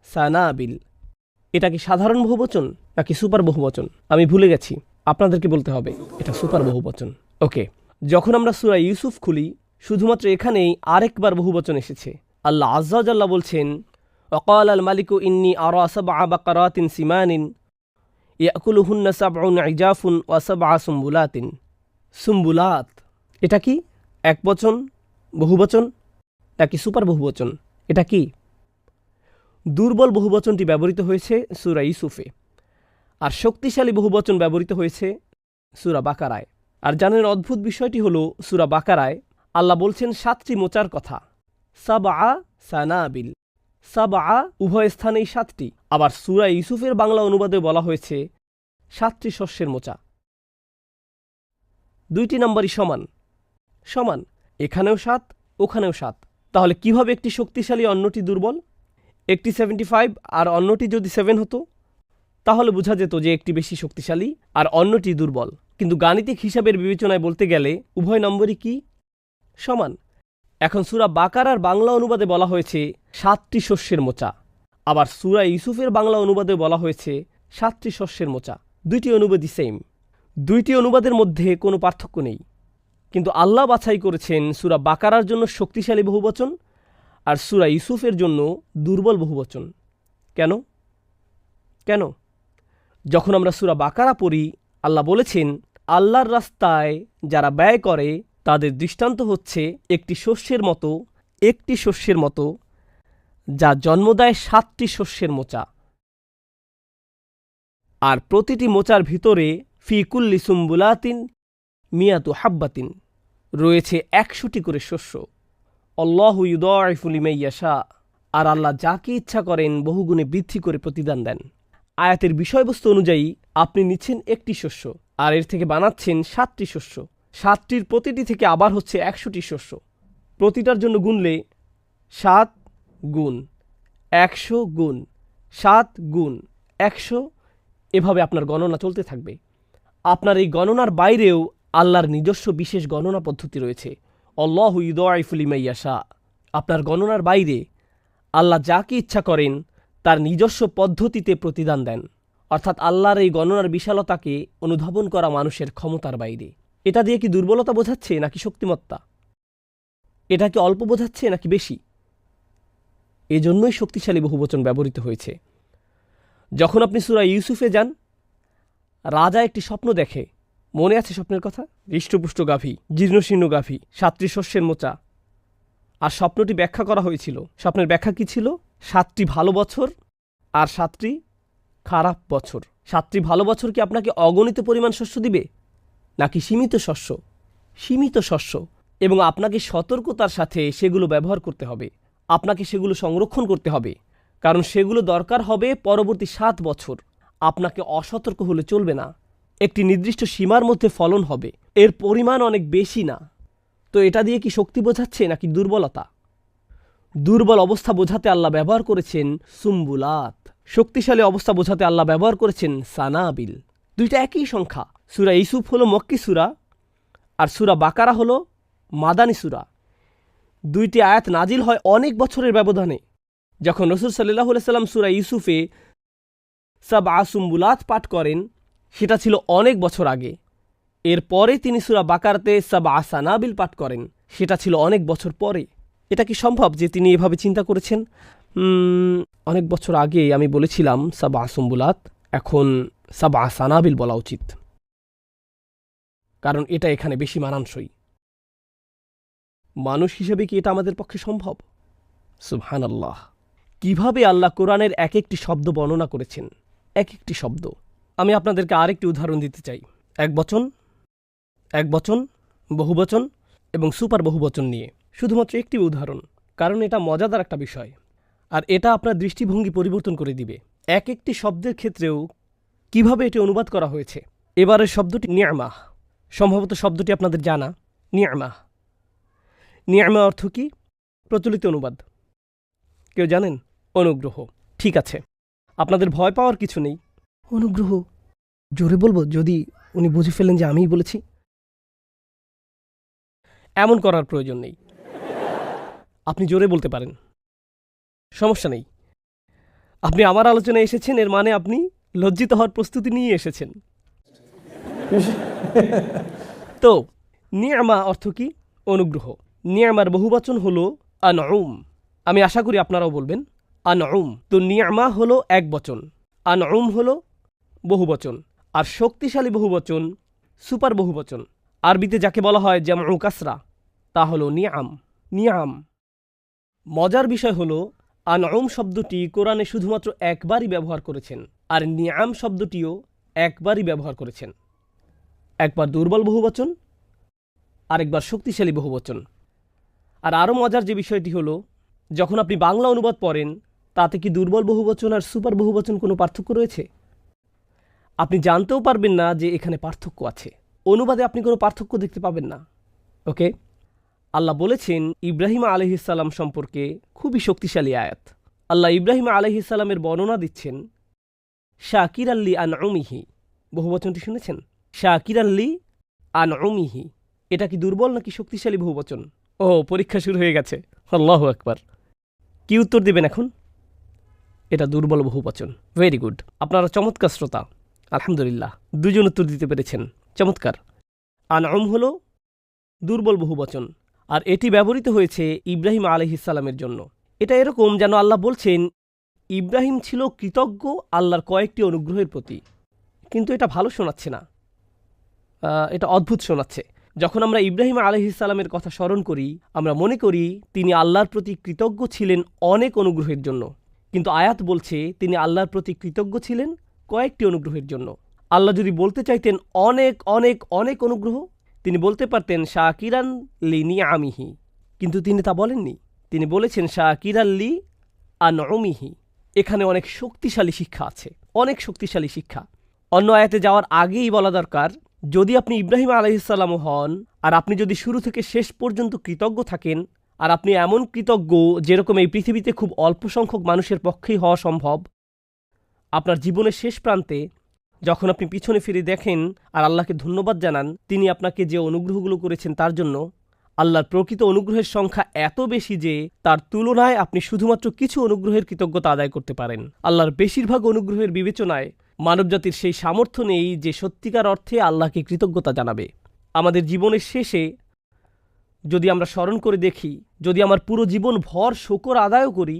সানাবিল, এটা কি সাধারণ বহুবচন নাকি সুপার বহুবচন? আমি ভুলে গেছি, আপনাদেরকে বলতে হবে। এটা সুপার বহুবচন। ওকে, যখন আমরা সূরা ইউসুফ খুলি, শুধুমাত্র এখানেই আরেকবার বহুবচন এসেছে। আল্লাহ আজ্জা ওয়া জাল্লা বলছেন, ওয়াকাল আল মালিকু ইন্নী আরা সাবআ বাকারাতিন সিমানিন ইয়াকুলুহুন্না সাবউন ইজাফুন ওয়া সাবআ সুম্বুলাতিন। সুম্বুলাত, এটা কি একবচন, বহুবচন নাকি সুপার বহুবচন? এটা কি? দুর্বল বহুবচনটি ব্যবহৃত হয়েছে সূরা ইউসুফে, আর শক্তিশালী বহুবচন ব্যবহৃত হয়েছে সূরা বাকারায়। আর জানেন অদ্ভুত বিষয়টি হলো, সূরা বাকারায় আল্লাহ বলছেন 7টি মোচার কথা, সাবআ সানাবিল। সাবআ উভয় স্থানেই 7টি। আবার সূরা ইউসুফের বাংলা অনুবাদে বলা হয়েছে 7টি শস্যের মোচা। 2টি নম্বরই সমান সমান, এখানেও 7, ওখানেও 7। তাহলে কিভাবে একটি শক্তিশালী অন্যটি দুর্বল? একটি 75 আর অন্যটি যদি 7 হতো, তাহলে বোঝা যেত যে একটি বেশি শক্তিশালী আর অন্যটি দুর্বল। কিন্তু গাণিতিক হিসাবের বিবেচনায় বলতে গেলে উভয় নম্বরই কি? সমান। এখন সূরা বাকারার বাংলা অনুবাদে বলা হয়েছে 7টি শস্যের মোচা, আবার সূরা ইউসুফের বাংলা অনুবাদে বলা হয়েছে 7টি শস্যের মোচা। 2টি অনুবাদই সেম, 2টি অনুবাদের মধ্যে কোনো পার্থক্য নেই। কিন্তু আল্লাহ বাছাই করেছেন সূরা বাকারার জন্য শক্তিশালী বহুবচন আর সূরা ইউসুফের জন্য দুর্বল বহুবচন। কেন? কেন? যখন আমরা সূরা বাকারা পড়ি, আল্লাহ বলেছেন, আল্লাহর রাস্তায় যারা ব্যয় করে তাদের দৃষ্টান্ত হচ্ছে একটি শস্যের মতো যা জন্ম দেয় 7টি শস্যের মোচা, আর প্রতিটি মোচার ভিতরে ফি কুল্লি সুম্বুলাতিন মিয়াতু হাব্বাতিন রয়েছে 100টি করে শস্য। আল্লাহু ইউদাইফু লিমান ইয়াশা, আর আল্লাহ যাকে ইচ্ছা করেন বহুগুণে বৃদ্ধি করে প্রতিদান দেন। আয়াতের বিষয়বস্তু অনুযায়ী আপনি নিচ্ছেন একটি শস্য আর এর থেকে বানাচ্ছেন 7টি শস্য। 7টির প্রতিটি থেকে আবার হচ্ছে 100টি শস্য। প্রতিটার জন্য গুনলে 7 গুণ 100 গুণ 7 গুণ 100, এভাবে আপনার গণনা চলতে থাকবে। আপনার এই গণনার বাইরেও আল্লাহর নিজস্ব বিশেষ গণনা পদ্ধতি রয়েছে। আল্লাহু ইউদাইফু লিমান ইয়াশা, আপনার গণনার বাইরে আল্লাহ যাকে ইচ্ছা করেন তার নিজস্ব পদ্ধতিতে প্রতিদান দেন। অর্থাৎ আল্লাহর এই গণনার বিশালতাকে অনুধাবন করা মানুষের ক্ষমতার বাইরে। এটা দিয়ে কি দুর্বলতা বোঝাচ্ছে নাকি শক্তিমত্তা? এটা কি অল্প বোঝাচ্ছে নাকি বেশি? এজন্যই শক্তিশালী বহুবচন ব্যবহৃত হয়েছে। যখন আপনি সূরা ইউসুফে যান, রাজা একটি স্বপ্ন দেখে। মনে আছে স্বপ্নের কথা? হৃষ্টপুষ্ট গাভী, জীর্ণশীর্ণ গাভী, 7টি শস্যের মোচা। আর স্বপ্নটি ব্যাখ্যা করা হয়েছিল। স্বপ্নের ব্যাখ্যা কি ছিল? 7টি ভালো বছর আর 7টি খারাপ বছর। 7টি ভালো বছর কি আপনাকে অগণিত পরিমাণ শস্য দিবে, নাকি সীমিত শস্য? সীমিত শস্য, এবং আপনাকে সতর্কতার সাথে সেগুলো ব্যবহার করতে হবে। আপনাকে সেগুলো সংরক্ষণ করতে হবে, কারণ সেগুলো দরকার হবে পরবর্তী 7 বছর। আপনাকে অসতর্ক হলে চলবে না। একটি নির্দিষ্ট সীমার মধ্যে ফলন হবে, এর পরিমাণ অনেক বেশি না। তো এটা দিয়ে কি শক্তি বোঝাচ্ছে নাকি দুর্বলতা? দুর্বল অবস্থা বোঝাতে আল্লাহ ব্যবহার করেছেন সুম্বুলাত, শক্তিশালী অবস্থা বোঝাতে আল্লাহ ব্যবহার করেছেন সানাবিল। দুইটা একই সংখ্যা। সূরা ইউসুফ হলো মক্কি সূরা আর সূরা বাকারা হলো মাদানী সূরা। 2টি আয়াত নাজিল হয় অনেক বছরের ব্যবধানে। যখন রাসূল সাল্লাল্লাহু আলাইহি সাল্লাম সূরা ইউসুফে সাবআ সুম্বুলাত পাঠ করেন, সেটা ছিল অনেক বছর আগে। এরপরে তিনি সূরা বাকারাতে সাবআ সানাবিল পাঠ করেন, সেটা ছিল অনেক বছর পরে। এটা কি সম্ভব যে তিনি এভাবে চিন্তা করেছেন? অনেক বছর আগে আমি বলেছিলাম সাবআ সুম্বুলাত, এখন সাবআ সানাবিল বলা উচিত, কারণ এটা এখানে বেশি মানানসই। মানুষ হিসেবে কি এটা আমাদের পক্ষে সম্ভব? সুবহানাল্লাহ! কিভাবে আল্লাহ কোরআনের এক একটি শব্দ বর্ণনা করেছেন, এক একটি শব্দ। আমি আপনাদেরকে আরেকটি উদাহরণ দিতে চাই, একবচন, বহুবচন এবং সুপার বহুবচন নিয়ে। শুধুমাত্র একটি উদাহরণ, কারণ এটা মজাদার একটা বিষয়, আর এটা আপনার দৃষ্টিভঙ্গি পরিবর্তন করে দিবে। এক একটি শব্দের ক্ষেত্রেও কিভাবে এটি অনুবাদ করা হয়েছে। এবারের শব্দটি নি'মাহ, সম্ভবত শব্দটি আপনাদের জানা। নি'মাহ, নি'মাহ অর্থ কি? প্রচলিত অনুবাদ কেউ জানেন? অনুগ্রহ। ঠিক আছে, আপনাদের ভয় পাওয়ার কিছু নেই। অনুগ্রহ জোরে বলবো যদি উনি বুঝে ফেলেন যে আমিই বলেছি? এমন করার প্রয়োজন নেই। আপনি জোরে বলতে পারেন, সমস্যা নেই। আপনি আমার আলোচনায় এসেছেন, এর মানে আপনি লজ্জিত হওয়ার প্রস্তুতি নিয়ে এসেছেন। তো নিয়ামা অর্থ কি? অনুগ্রহ। নিয়ামার বহুবচন হলো আনউম। আমি আশা করি আপনারাও বলবেন আনউম। তো নিয়ামা হলো এক বচন, আনউম হলো বহুবচন, আর শক্তিশালী বহুবচন সুপার বহুবচন। আরবিতে যাকে বলা হয় জামউ কাসরা, তা হলো নিয়াম। নিয়াম। মজার বিষয় হলো আনউম শব্দটি কোরআনে শুধুমাত্র একবারই ব্যবহার করেছেন, আর নিয়াম শব্দটিও একবারই ব্যবহার করেছেন। একবার দুর্বল বহুবচন, আরেকবার শক্তিশালী বহুবচন। আর আরও মজার যে বিষয়টি হলো, যখন আপনি বাংলা অনুবাদ পড়েন, তাতে কি দুর্বল বহুবচন আর সুপার বহুবচন কোনো পার্থক্য রয়েছে? আপনি জানতেও পারবেন না যে এখানে পার্থক্য আছে। অনুবাদে আপনি কোনো পার্থক্য দেখতে পাবেন না। ওকে, আল্লাহ বলেছেন ইব্রাহিম আলাইহিসসালাম সম্পর্কে খুবই শক্তিশালী আয়াত। আল্লাহ ইব্রাহিম আলাইহিসসালামের বর্ণনা দিচ্ছেন শাকির আল্লি আনউমিহি। বহুবচনটি শুনেছেন? শাকির আল্লি আনউমিহি। এটা কি দুর্বল নাকি শক্তিশালী বহুবচন? ও, পরীক্ষা শুরু হয়ে গেছে। আল্লাহু আকবার। কি উত্তর দেবেন এখন? এটা দুর্বল বহুবচন। ভেরি গুড, আপনারা চমৎকার শ্রোতা। আলহামদুলিল্লাহ, দুজন উত্তর দিতে পেরেছেন, চমৎকার। আনউম হলো দুর্বল বহুবচন, আর এটি ব্যবহৃত হয়েছে ইব্রাহিম আলাইহিসসালামের জন্য। এটা এরকম যেন আল্লাহ বলছেন ইব্রাহিম ছিল কৃতজ্ঞ আল্লাহর কয়েকটি অনুগ্রহের প্রতি। কিন্তু এটা ভালো শোনাচ্ছে না, এটা অদ্ভুত শোনাচ্ছে। যখন আমরা ইব্রাহিম আলাইহিসসালামের কথা স্মরণ করি, আমরা মনে করি তিনি আল্লাহর প্রতি কৃতজ্ঞ ছিলেন অনেক অনুগ্রহের জন্য। কিন্তু আয়াত বলছে তিনি আল্লাহর প্রতি কৃতজ্ঞ ছিলেন কয়েকটি অনুগ্রহের জন্য। আল্লাহ যদি বলতে চাইতেন অনেক অনেক অনেক অনুগ্রহ, তিনি বলতে পারতেন শাকিরান লি নিআমিহি, কিন্তু তিনি তা বলেননি। তিনি বলেছেন শাকিরান লি আনউমিহি। এখানে অনেক শক্তিশালী শিক্ষা আছে, অনেক শক্তিশালী শিক্ষা। অন্য আয়াতে যাওয়ার আগেই বলা দরকার, যদি আপনি ইব্রাহিম আলাইহিসসালাম হন, আর আপনি যদি শুরু থেকে শেষ পর্যন্ত কৃতজ্ঞ থাকেন, আর আপনি এমন কৃতজ্ঞ যেরকম এই পৃথিবীতে খুব অল্প সংখ্যক মানুষের পক্ষেই হওয়া সম্ভব, আপনার জীবনের শেষ প্রান্তে যখন আপনি পিছনে ফিরে দেখেন আর আল্লাহকে ধন্যবাদ জানান তিনি আপনাকে যে অনুগ্রহগুলো করেছেন তার জন্য, আল্লাহর প্রকৃত অনুগ্রহের সংখ্যা এত বেশি যে তার তুলনায় আপনি শুধুমাত্র কিছু অনুগ্রহের কৃতজ্ঞতা আদায় করতে পারেন। আল্লাহর বেশিরভাগ অনুগ্রহের বিবেচনায় মানবজাতির সেই সামর্থ্য নেই যে সত্যিকার অর্থে আল্লাহকে কৃতজ্ঞতা জানাবে। আমাদের জীবনের শেষে যদি আমরা স্মরণ করে দেখি, যদি আমার পুরো জীবন ভর শকর আদায়ও করি,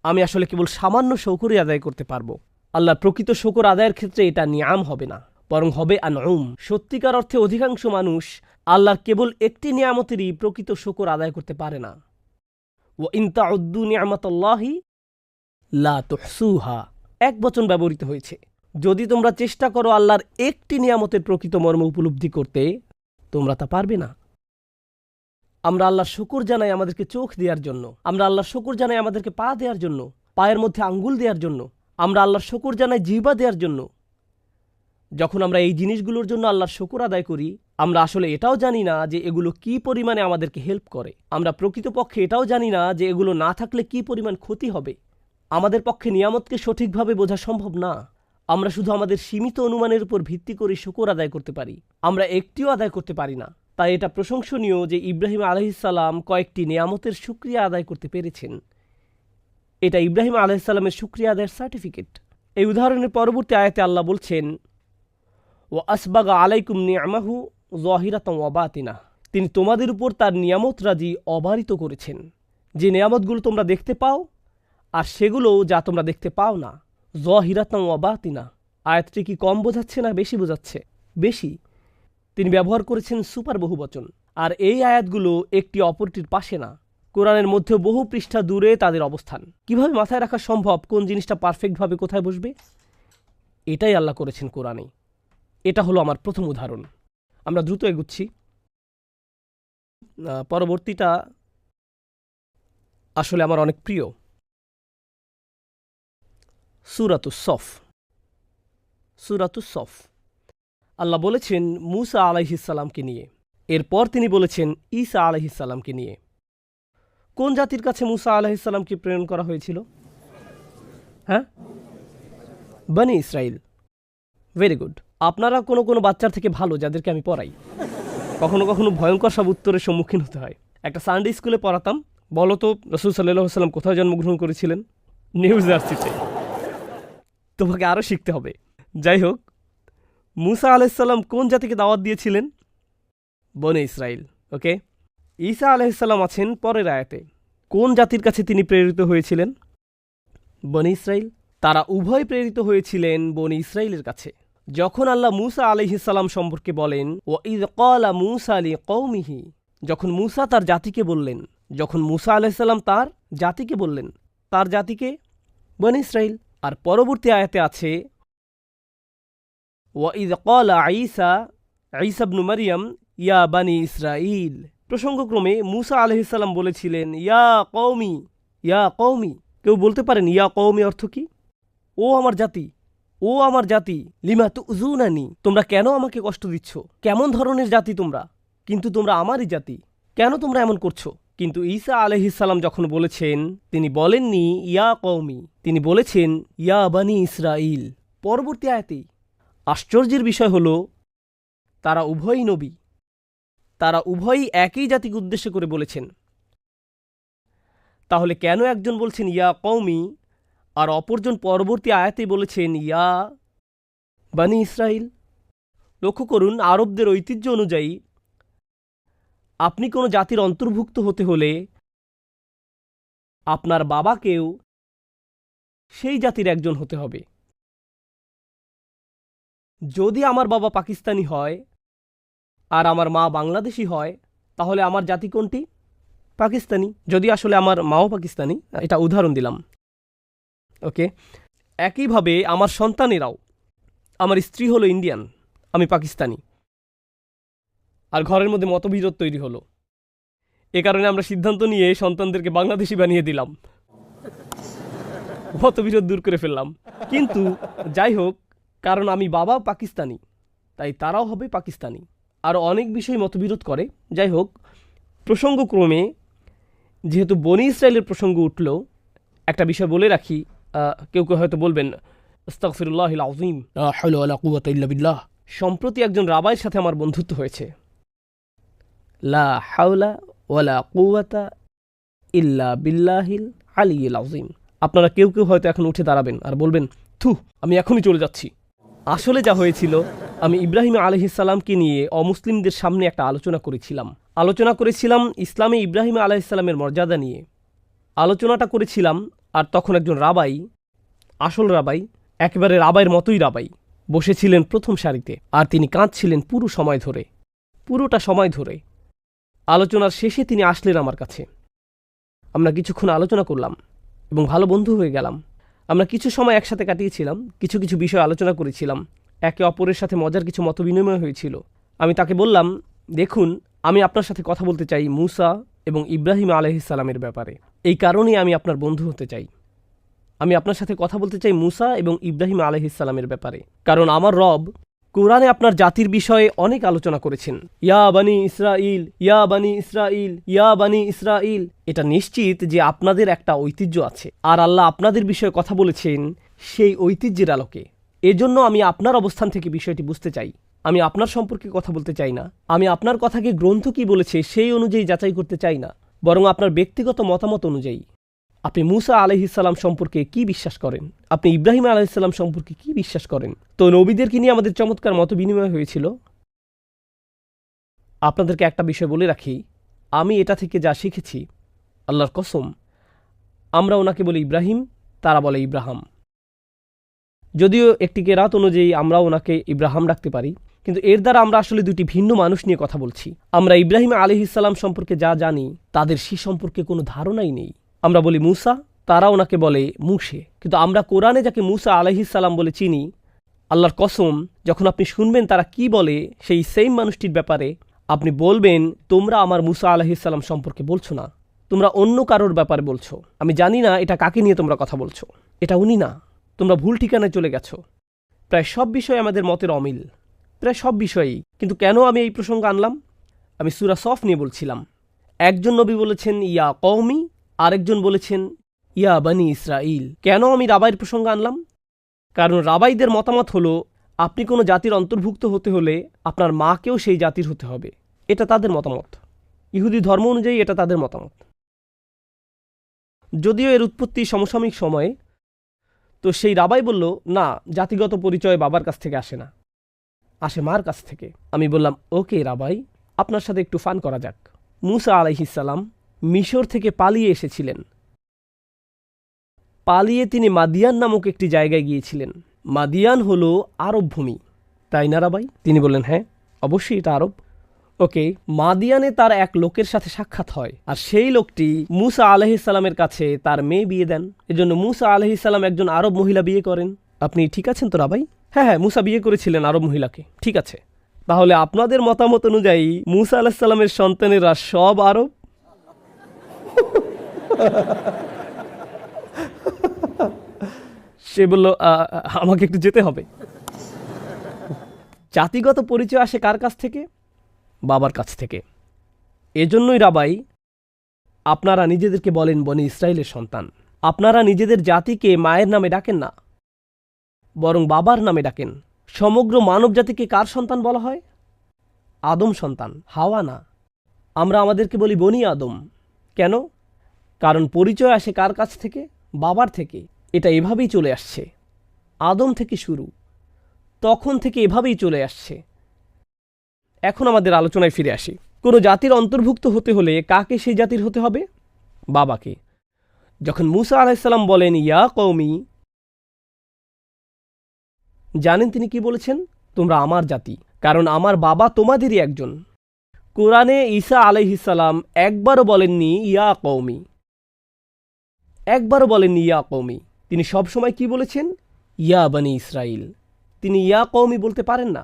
আমি আসলে কেবল সামান্য শকরই আদায় করতে পারবো। আল্লাহর প্রকৃত শকর আদায়ের ক্ষেত্রে এটা নিয়াম হবে না, বরং হবে আনউম। সত্যিকার অর্থে অধিকাংশ মানুষ আল্লাহর কেবল একটি নিয়ামতেরই প্রকৃত শকর আদায় করতে পারে না। ওয়া ইন তাউদ্দু নি'মাতাল্লাহি লা তুহসুহা, এক বচন ব্যবহৃত হয়েছে। যদি তোমরা চেষ্টা করো আল্লাহর একটি নিয়ামতের প্রকৃত মর্ম উপলব্ধি করতে, তোমরা তা পারবে না। আমরা আল্লাহর শুকর জানাই আমাদেরকে চোখ দেওয়ার জন্য, আমরা আল্লাহর শুকর জানাই আমাদেরকে পা দেওয়ার জন্য, পায়ের মধ্যে আঙ্গুল দেওয়ার জন্য, আমরা আল্লাহর শুকর জানাই জিহ্বা দেওয়ার জন্য। যখন আমরা এই জিনিসগুলোর জন্য আল্লাহর শুকর আদায় করি, আমরা আসলে এটাও জানি না যে এগুলো কি পরিমাণে আমাদেরকে হেল্প করে। আমরা প্রকৃতপক্ষে এটাও জানি না যে এগুলো না থাকলে কি পরিমাণ ক্ষতি হবে। আমাদের পক্ষে নিয়ামতকে সঠিকভাবে বোঝা সম্ভব না। আমরা শুধু আমাদের সীমিত অনুমানের উপর ভিত্তি করে শুকর আদায় করতে পারি, আমরা একটিও আদায় করতে পারি না। তাই এটা প্রশংসনীয় যে ইব্রাহিম আলাইহিসসালাম কয়েকটি নিয়ামতের শুকরিয়া আদায় করতে পেরেছেন। এটা ইব্রাহিম আলাইহিসসালামের শুকরিয়া আদায়ের সার্টিফিকেট। এই উদাহরণের পরবর্তী আয়াতে আল্লাহ বলছেন ওয়া আসবাগা আলাইকুম নি'মাহু যাহিরাতান ওয়া বাতিনা, তিনি তোমাদের উপর তার নিয়ামত রাজি অবারিত করেছেন। যে নিয়ামতগুলো তোমরা দেখতে পাও আর সেগুলো যা তোমরা দেখতে পাও না। যাহিরাতান ওয়া বাতিনা, আয়াতটি কি কম বোঝাচ্ছে না বেশি বোঝাচ্ছে? বেশি। তিনি ব্যবহার করেছেন সুপার বহুবচন। আর এই আয়াতগুলো একটি অপরটির পাশে না, কোরআনের মধ্যে বহু পৃষ্ঠা দূরে তাদের অবস্থান। কিভাবে মাথায় রাখা সম্ভব কোন জিনিসটা পারফেক্টভাবে কোথায় বসবে? এটাই আল্লাহ করেছেন কোরআনে। এটা হলো আমার প্রথম উদাহরণ। আমরা দ্রুত এগুচ্ছি। পরবর্তীটা আসলে আমার অনেক প্রিয়। সূরাতুস সফ। সূরাতুস সফ আল্লাহ বলেছেন মূসা আলাইহিসসালামকে নিয়ে। এরপর তিনি বলেছেন ঈসা আলাইহিসসালামকে নিয়ে। কোন জাতির কাছে মূসা আলাইহিসসালামকে প্রেরণ করা হয়েছিল? হ্যাঁ, বনি ইসরাইল। Very good. আপনারা কোনো বাচ্চার থেকে ভালো যাদেরকে আমি পড়াই। কখনো কখনো ভয়ঙ্কর সব উত্তরের সম্মুখীন হতে হয়। একটা সানডে স্কুলে পড়াতাম, বলো তো রাসূল সাল্লাল্লাহু আলাইহি ওয়াসাল্লাম কোথায় জন্মগ্রহণ করেছিলেন? নিউ জার্সিতে। তোমাকে আরও শিখতে হবে। যাই হোক, মুসা আলাইহিস সালাম কোন জাতিকে দাওয়াত দিয়েছিলেন? বনে ইসরাইল। ওকে, ঈসা আলাইহিস সালাম আছেন পরের আয়াতে। কোন জাতির কাছে তিনি প্রেরিত হয়েছিলেন? বনে ইসরাইল। তারা উভয় প্রেরিত হয়েছিলেন বনে ইসরাইলের কাছে। যখন আল্লাহ মুসা আলাইহিস সালাম সম্পর্কে বলেন, ওয়া ইয ক্বালা মুসা লিকওমিহি, যখন মুসা তার জাতিকে বললেন, যখন মুসা আলাইহিস সালাম তার জাতিকে বললেন, তার জাতিকে বনে ইসরাইল। আর পরবর্তী আয়াতে আছে ওয়া ইয ক্বালা ঈসা ইবনু মারইয়াম ইয়া বানি ইসরাইল। প্রসঙ্গক্রমে মুসা আলাইহিস সালাম বলেছিলেন ইয়া কওমি, ইয়া কওমি। কেউ বলতে পারেন ইয়া কওমি অর্থ কি? ও আমার জাতি, ও আমার জাতি, লিমা তুযুনানি, তোমরা কেন আমাকে কষ্ট দিচ্ছ? কেমন ধরনের জাতি তোমরা? কিন্তু তোমরা আমারই জাতি, কেন তোমরা এমন করছো? কিন্তু ঈসা আলাইহিস সালাম যখন বলেছেন, তিনি বলেননি ইয়া কওমি, তিনি বলেছেন ইয়া বানি ইসরাইল। পরবর্তী আয়াতেই আশ্চর্যের বিষয় হলো তারা উভয়ই নবী, তারা উভয়ই একই জাতিকে উদ্দেশ্য করে বলেছেন। তাহলে কেন একজন বলছেন ইয়া কওমি আর অপরজন পরবর্তী আয়াতে বলেছেন ইয়া বানি ইসরাইল? লক্ষ্য করুন, আরবদের ঐতিহ্য অনুযায়ী আপনি কোনো জাতির অন্তর্ভুক্ত হতে হলে আপনার বাবাকেও সেই জাতির একজন হতে হবে। যদি আমার বাবা পাকিস্তানি হয় আর আমার মা বাংলাদেশি হয়, তাহলে আমার জাতি কোনটি? পাকিস্তানি। যদি আসলে আমার মাও পাকিস্তানি, এটা উদাহরণ দিলাম। ওকে, একইভাবে আমার সন্তানেরাও, আমার স্ত্রী হলো ইন্ডিয়ান, আমি পাকিস্তানি, আর ঘরের মধ্যে মতবিরোধ তৈরি হলো। এ কারণে আমরা সিদ্ধান্ত নিয়ে সন্তানদেরকে বাংলাদেশি বানিয়ে দিলাম, মতবিরোধ দূর করে ফেললাম। কিন্তু যাই হোক, কারণ আমি বাবা পাকিস্তানি, তাই তারাও হবে পাকিস্তানি। আরও অনেক বিষয় মতবিরোধ করে। যাই হোক, প্রসঙ্গক্রমে যেহেতু বনি ইসরায়েলের প্রসঙ্গ উঠল, একটা বিষয় বলে রাখি। কেউ কেউ হয়তো বলবেন আস্তাগফিরুল্লাহিল আযীম, লা হাওলা ওয়ালা কুওয়াতা ইল্লা বিল্লাহ। সম্প্রতি একজন রাবাইয়ের সাথে আমার বন্ধুত্ব হয়েছে। লা হাওলা ওয়ালা কুওয়াতা ইল্লা বিল্লাহিল আলিয়্যিল আযীম। আপনারা কেউ কেউ হয়তো এখন উঠে দাঁড়াবেন আর বলবেন, থু, আমি এখনই চলে যাচ্ছি। আসলে যা হয়েছিল, আমি ইব্রাহিম আলাইহিস সালামকে নিয়ে অমুসলিমদের সামনে একটা আলোচনা করেছিলাম ইসলামে ইব্রাহিম আলাইহিস সালামের মর্যাদা নিয়ে আলোচনাটা করেছিলাম। আর তখন একজন রাবাই, আসল রাবাই, একেবারে রাবাইয়ের মতোই রাবাই, বসেছিলেন প্রথম সারিতে, আর তিনি কাঁদছিলেন পুরোটা সময় ধরে। আলোচনার শেষে তিনি আসলেন আমার কাছে। আমরা কিছুক্ষণ আলোচনা করলাম এবং ভালো বন্ধু হয়ে গেলাম। আমরা কিছু সময় একসাথে কাটিয়েছিলাম, কিছু কিছু বিষয় আলোচনা করেছিলাম, একে অপরের সাথে মজার কিছু মতবিনিময় হয়েছিল। আমি তাকে বললাম, দেখুন, আমি আপনার সাথে কথা বলতে চাই মুসা এবং ইব্রাহিম আলাইহিস সালামের ব্যাপারে। এই কারণেই আমি আপনার বন্ধু হতে চাই। আমি আপনার সাথে কথা বলতে চাই মুসা এবং ইব্রাহিম আলাইহিস সালামের ব্যাপারে, কারণ আমার রব কোরআনে আপনার জাতির বিষয়ে অনেক আলোচনা করেছেন। ইয়া বানি ইসরাইল, ইয়া বানি ইসরাইল, ইয়া বানি ইসরাইল। এটা নিশ্চিত যে আপনাদের একটা ঐতিহ্য আছে, আর আল্লাহ আপনাদের বিষয়ে কথা বলেছেন সেই ঐতিহ্যের আলোকে। এজন্য আমি আপনার অবস্থান থেকে বিষয়টি বুঝতে চাই। আমি আপনার সম্পর্কে কথা বলতে চাই না, আমি আপনার কথাকে গ্রন্থ কি বলেছে সেই অনুযায়ী যাচাই করতে চাই না, বরং আপনার ব্যক্তিগত মতামত অনুযায়ী। আপনি মুসা আলাইহিস সালাম সম্পর্কে কি বিশ্বাস করেন? আপনি ইব্রাহিম আলাইহিস সালাম সম্পর্কে কি বিশ্বাস করেন? তো নবীদেরকে নিয়ে আমাদের চমৎকার মত বিনিময় হয়েছিল। আপনাদেরকে একটা বিষয় বলে রাখি, আমি এটা থেকে যা শিখেছি, আল্লাহর কসম, আমরা ওনাকে বলি ইব্রাহিম, তারা বলে ইব্রাহাম। যদিও একটি কেরাত অনুযায়ী আমরা ওনাকে ইব্রাহাম ডাকতে পারি, কিন্তু এর দ্বারা আমরা আসলে দুটি ভিন্ন মানুষ নিয়ে কথা বলছি। আমরা ইব্রাহিম আলাইহিস সালাম সম্পর্কে যা জানি, তাদের সে সম্পর্কে কোনো ধারণাই নেই। আমরা বলি মুসা, তারা ওনাকে বলে মুসে। কিন্তু আমরা কোরআনে যাকে মুসা আলাইহিস সালাম বলে চিনি, আল্লাহর কসম, যখন আপনি শুনবেন তারা কি বলে সেই সেম মানুষটির ব্যাপারে, আপনি বলবেন, তোমরা আমার মুসা আলাইহিস সালাম সম্পর্কে বলছো না, তোমরা অন্য কারোর ব্যাপারে বলছো। আমি জানি না এটা কাকে নিয়ে তোমরা কথা বলছো, এটা উনি না, তোমরা ভুল ঠিকানায় চলে গেছো। প্রায় সব বিষয়ে আমাদের মতের অমিল, প্রায় সব বিষয়েই। কিন্তু কেন আমি এই প্রসঙ্গ আনলাম? আমি সূরা সফ নিয়ে বলছিলাম। একজন নবী বলেছেন ইয়া কওমি, আরেকজন বলেছেন ইয়া বানি ইসরাইল। কেন আমি রাবাইয়ের প্রসঙ্গ আনলাম? কারণ রাবাইদের মতামত হলো, আপনি কোনো জাতির অন্তর্ভুক্ত হতে হলে আপনার মাকেও সেই জাতির হতে হবে। এটা তাদের মতামত, ইহুদি ধর্ম অনুযায়ী এটা তাদের মতামত। যদিও এর উৎপত্তি সমসাময়িক সময়ে, তো সেই রাবাই বলল, না, জাতিগত পরিচয় বাবার কাছ থেকে আসে না, আসে মার কাছ থেকে। আমি বললাম, ওকে রাবাই, আপনার সাথে একটু ফান করা যাক। মুসা আলাইহিসসালাম মিশর থেকে পালিয়ে এসেছিলেন। পালিয়ে তিনি মাদিয়ান নামক একটি জায়গায় গিয়েছিলেন। মাদিয়ান হলো আরব ভূমি, তাই না রাবাই? তিনি বললেন, হ্যাঁ, অবশ্যই এটা আরব। ওকে, মাদিয়ানে তার এক লোকের সাথে সাক্ষাৎ হয়, আর সেই লোকটি মুসা আলাইহিসসালামের কাছে তার মেয়ে বিয়ে দেন। এজন্য মুসা আলাইহিসসালাম একজন আরব মহিলা বিয়ে করেন। আপনি ঠিক আছেন তো রাবাই? হ্যাঁ হ্যাঁ, মুসা বিয়ে করেছিলেন আরব মহিলাকে। ঠিক আছে, তাহলে আপনাদের মতামত অনুযায়ী মুসা আলাইহিসসালামের সন্তানেরা সব আরব? সে বলল, আমাকে একটু যেতে হবে। জাতিগত পরিচয় আসে কার কাছ থেকে? বাবার কাছ থেকে। এজন্যই রাবাই, আপনারা নিজেদেরকে বলেন বনি ইসরায়েলের সন্তান। আপনারা নিজেদের জাতিকে মায়ের নামে ডাকেন না, বরং বাবার নামে ডাকেন। সমগ্র মানব জাতিকে কার সন্তান বলা হয়? আদম সন্তান, হাওয়া না। আমরা আমাদেরকে বলি বনি আদম। কেন? কারণ পরিচয় আসে কার কাছ থেকে? বাবার থেকে। এটা এভাবেই চলে আসছে, আদম থেকে শুরু, তখন থেকে এভাবেই চলে আসছে। এখন আমাদের আলোচনায় ফিরে আসি। কোনো জাতির অন্তর্ভুক্ত হতে হলে কাকে সেই জাতির হতে হবে? বাবাকে। যখন মুসা আলাইহিসসালাম বলেন ইয়া কওমি, জানেন তিনি কি বলেছেন? তোমরা আমার জাতি, কারণ আমার বাবা তোমাদেরই একজন। কোরআনে ঈসা আলাইহিসসালাম একবারও বলেননি ইয়া কওমি, একবারও বলেননি ইয়া কওমি। তিনি সবসময় কি বলেছেন? ইয়া বনি ইসরাইল। তিনি ইয়া কওমি বলতে পারেন না,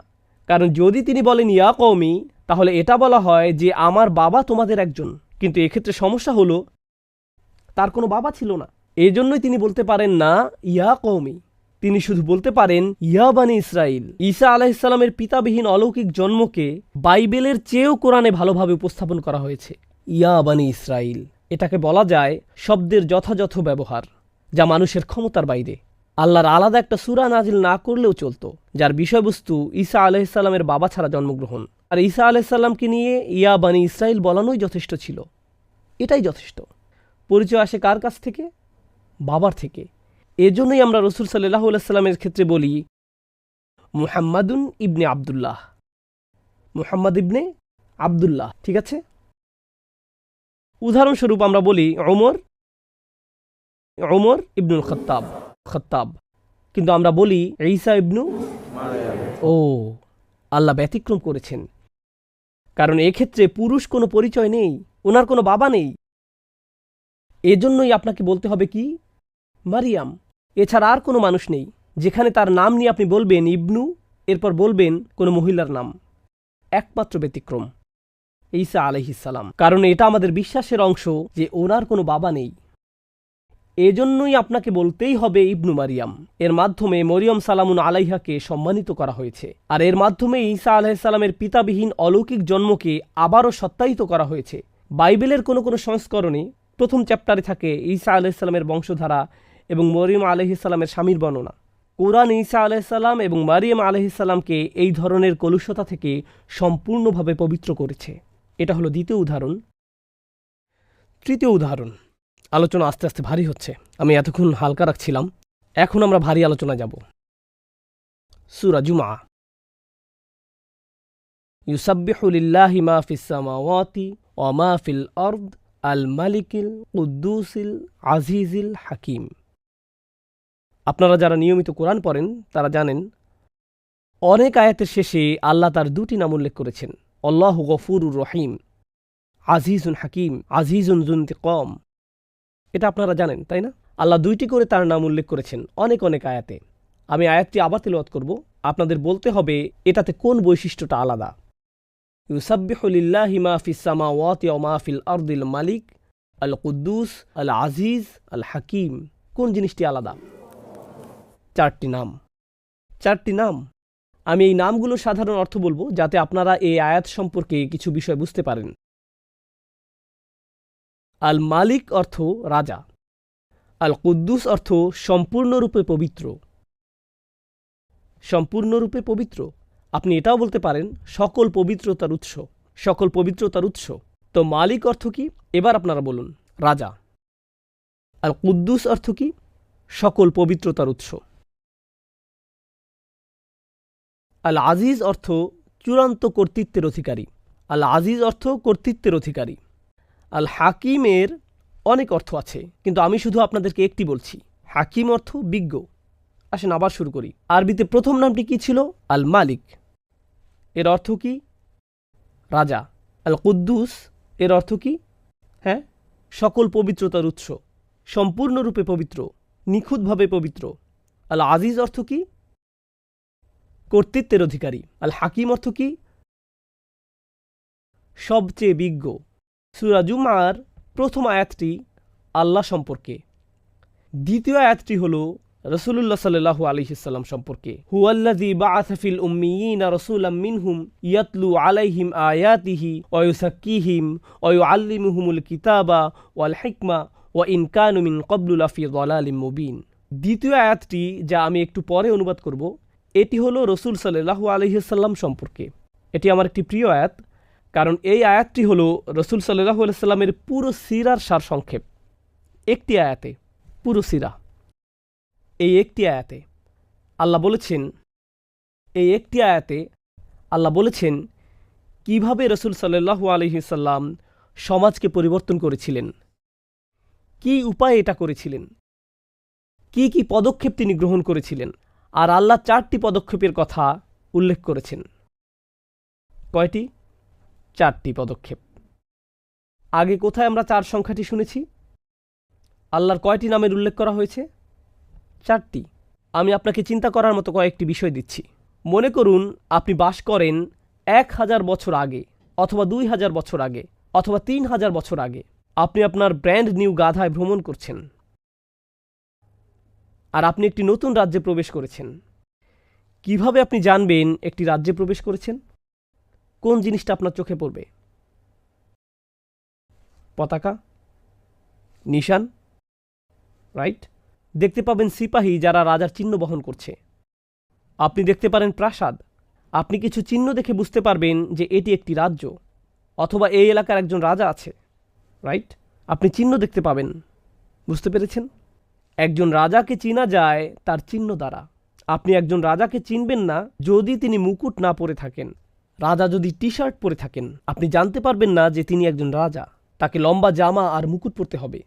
কারণ যদি তিনি বলেন ইয়া কওমি, তাহলে এটা বলা হয় যে আমার বাবা তোমাদের একজন। কিন্তু এক্ষেত্রে সমস্যা হলো তার কোনো বাবা ছিল না, এজন্যই তিনি বলতে পারেন না ইয়া কওমি। তিনি শুধু বলতে পারেন ইয়া বনি ইসরাইল। ঈসা আলাইহিসসালামের পিতাবিহীন অলৌকিক জন্মকে বাইবেলের চেয়েও কোরআনে ভালোভাবে উপস্থাপন করা হয়েছে, ইয়া বনি ইসরাইল। এটাকে বলা যায় শব্দের যথাযথ ব্যবহার, যা মানুষের ক্ষমতার বাইরে। আল্লাহর আলাদা একটা সূরা নাজিল না করলেও চলতো, যার বিষয়বস্তু ঈসা আলাইহিসসালামের বাবা ছাড়া জন্মগ্রহণ। আর ঈসা আলাইহিসসালামকে নিয়ে ইয়া বনি ইসরাইল বলানোই যথেষ্ট ছিল, এটাই যথেষ্ট। পরিচয় আসে কার কাছ থেকে? বাবার থেকে। এজন্যই আমরা রাসূল সাল্লাল্লাহু আলাইহি ওয়াসাল্লামের ক্ষেত্রে বলি মুহাম্মাদুন ইবনে আব্দুল্লাহ, মুহাম্মদ ইবনে আব্দুল্লাহ। ঠিক আছে? উদাহরণস্বরূপ আমরা বলি ওমর ইবনুল খাত্তাব, কিন্তু আমরা বলি ঈসা ইবনু ও আল্লাহ ব্যতিক্রম করেছেন, কারণ এক্ষেত্রে পুরুষ কোনো পরিচয় নেই, ওনার কোনো বাবা নেই। এজন্যই আপনাকে বলতে হবে কি? মারিয়াম। এছাড়া আর কোনো মানুষ নেই যেখানে তার নাম নিয়ে আপনি বলবেন ইবনু, এরপর বলবেন কোনো মহিলার নাম। একমাত্র ব্যতিক্রম ঈসা আলাইহিসসালাম, কারণ এটা আমাদের বিশ্বাসের অংশ যে ওনার কোনো বাবা নেই। এজন্যই আপনাকে বলতেই হবে ইবনু মারিয়াম। এর মাধ্যমে মরিয়ম সালামুন আলাইহাকে সম্মানিত করা হয়েছে, আর এর মাধ্যমে ঈসা আলাইহিসসালামের পিতাবিহীন অলৌকিক জন্মকে আবারও সত্যায়িত করা হয়েছে। বাইবেলের কোনো কোনো সংস্করণে প্রথম চ্যাপ্টারে থাকে ঈসা আলাইহিসসালামের বংশধারা এবং মরিয়ম আলাইহিসসালামের স্বামীর বর্ণনা। কোরআন ঈসা আলাইহিসসালাম এবং মারিয়াম আলাইহিসসালামকে এই ধরনের কলুষতা থেকে সম্পূর্ণভাবে পবিত্র করেছে। এটা হলো দ্বিতীয় উদাহরণ। তৃতীয় উদাহরণ। আলোচনা আস্তে আস্তে ভারী হচ্ছে, আমি এতক্ষণ হালকা রাখছিলাম, এখন আমরা ভারী আলোচনা যাব। সূরা জুমআ। ইউসাব্বিহু লিল্লাহি মা ফিস সামাওয়াতি ওয়া মা ফিল আরদ আল মালিকিল কুদ্দুসিল আজিজিল হাকিম। আপনারা যারা নিয়মিত কোরআন পড়েন তারা জানেন অনেক আয়াতের শেষে আল্লাহ তার দুটি নাম উল্লেখ করেছেন, আল্লাহু গফুরুর রহিম, আজিজুন হাকিম, আজিজুন যুনতিকম। এটা আপনারা জানেন, তাই না? আল্লাহ দুইটি করে তার নাম উল্লেখ করেছেন অনেক অনেক আয়াতে। আমি আয়াতটি আবার তিলাওয়াত করব, আপনাদের বলতে হবে এটাতে কোন বৈশিষ্ট্যটা আলাদা। ইউসাব্বিহু লিল্লাহি মা ফিস সামাওয়াতি ওয়া মা ফিল আরদিল মালিক আল কুদ্দুস আল আজিজ আল হাকিম। কোন জিনিসটি আলাদা? চারটি নাম। আমি এই নামগুলোর সাধারণ অর্থ বলবো যাতে আপনারা এই আয়াত সম্পর্কে কিছু বিষয় বুঝতে পারেন। আল মালিক অর্থ রাজা, আল কুদ্দুস অর্থ সম্পূর্ণরূপে পবিত্র। আপনি এটাও বলতে পারেন সকল পবিত্রতার উৎস, সকল পবিত্রতার উৎস। তো মালিক অর্থ কি? এবার আপনারা বলুন। রাজা। আল কুদ্দুস অর্থ কি? সকল পবিত্রতার উৎস। আল আজিজ অর্থ চূড়ান্ত কর্তৃত্বের অধিকারী। আল আজিজ অর্থ কর্তৃত্বের অধিকারী। আল হাকিমের অনেক অর্থ আছে, কিন্তু আমি শুধু আপনাদেরকে একটি বলছি। হাকিম অর্থ বিজ্ঞ। আসেন আবার শুরু করি। আরবিতে প্রথম নামটি কি ছিল? আল মালিক। এর অর্থ কি? রাজা। আল কুদ্দুস এর অর্থ কি? হ্যাঁ, সকল পবিত্রতার উৎস, সম্পূর্ণরূপে পবিত্র, নিখুঁতভাবে পবিত্র। আল আজিজ অর্থ কি? কর্তৃত্বের অধিকারী। আল হাকিম অর্থ কি? সবচেয়ে বিজ্ঞ। সূরা জুমার প্রথম আয়াতটি আল্লাহ সম্পর্কে, দ্বিতীয় আয়াতটি হল রাসূলুল্লাহ সাল্লাল্লাহু আলাইহি ওয়াসাল্লাম সম্পর্কে। হুয়াল্লাযী বাআসা ফিল উম্মিয়িনা রাসূলাম মিনহুম ইয়াতলু আলাইহিম আয়াতিহি ওয়া ইউযাক্কিহিম ওয়া ইউআল্লিমুহুমুল কিতাবা ওয়াল হিকমা ওয়া ইন কানু মিন ক্বাবলু লাফি যালালিম মুবিন। দ্বিতীয় আয়াতটি, যা আমি একটু পরে অনুবাদ করব, এটি হলো রাসূল সাল্লাল্লাহু আলাইহি ওয়াসাল্লাম সম্পর্কে। এটি আমার একটি প্রিয় আয়াত, কারণ এই আয়াতটি হলো রাসূল সাল্লাল্লাহু আলাইহি ওয়াসাল্লামের পুরো সিরার সারসংক্ষেপ। একটি আয়াতে পুরো সিরা। এই একটি আয়াতে আল্লাহ বলেছেন কিভাবে রাসূল সাল্লাল্লাহু আলাইহি ওয়াসাল্লাম সমাজকে পরিবর্তন করেছিলেন, কি উপায়ে এটা করেছিলেন, কি কি পদক্ষেপ তিনি গ্রহণ করেছিলেন। আর আল্লাহ 4টি পদক্ষেপের কথা উল্লেখ করেছেন। কয়টি? 4টি পদক্ষেপ। আগে কোথায় আমরা 4 সংখ্যাটি শুনেছি? আল্লাহর কয়টি নামের উল্লেখ করা হয়েছে? 4টি। আমি আপনাকে চিন্তা করার মতো কয়েকটি বিষয় দিচ্ছি। মনে করুন আপনি বাস করেন 1000 বছর আগে, অথবা 2000 বছর আগে, অথবা 3000 বছর আগে। আপনি আপনার ব্র্যান্ড নিউ গাধায় ভ্রমণ করছেন, আর আপনি একটি নতুন রাজ্যে প্রবেশ করেছেন। কিভাবে আপনি জানবেন একটি রাজ্যে প্রবেশ করেছেন? কোন জিনিসটা আপনার চোখে পড়বে? পতাকা, নিশান, রাইট? দেখতে পাবেন সিপাহী যারা রাজার চিহ্ন বহন করছে। আপনি দেখতে পারেন প্রাসাদ। আপনি কিছু চিহ্ন দেখে বুঝতে পারবেন যে এটি একটি রাজ্য, অথবা এই এলাকার একজন রাজা আছে, রাইট? আপনি চিহ্ন দেখতে পাবেন। বুঝতে পেরেছেন? একজন রাজাকে চিনা যায় তার চিহ্ন দ্বারা। আপনি একজন রাজাকে চিনবেন না যদি তিনি মুকুট না পরে থাকেন। রাজা যদি টি শার্ট পরে থাকেন, আপনি জানতে পারবেন না যে তিনি একজন রাজা। তাকে লম্বা জামা আর মুকুট পরতে হবে।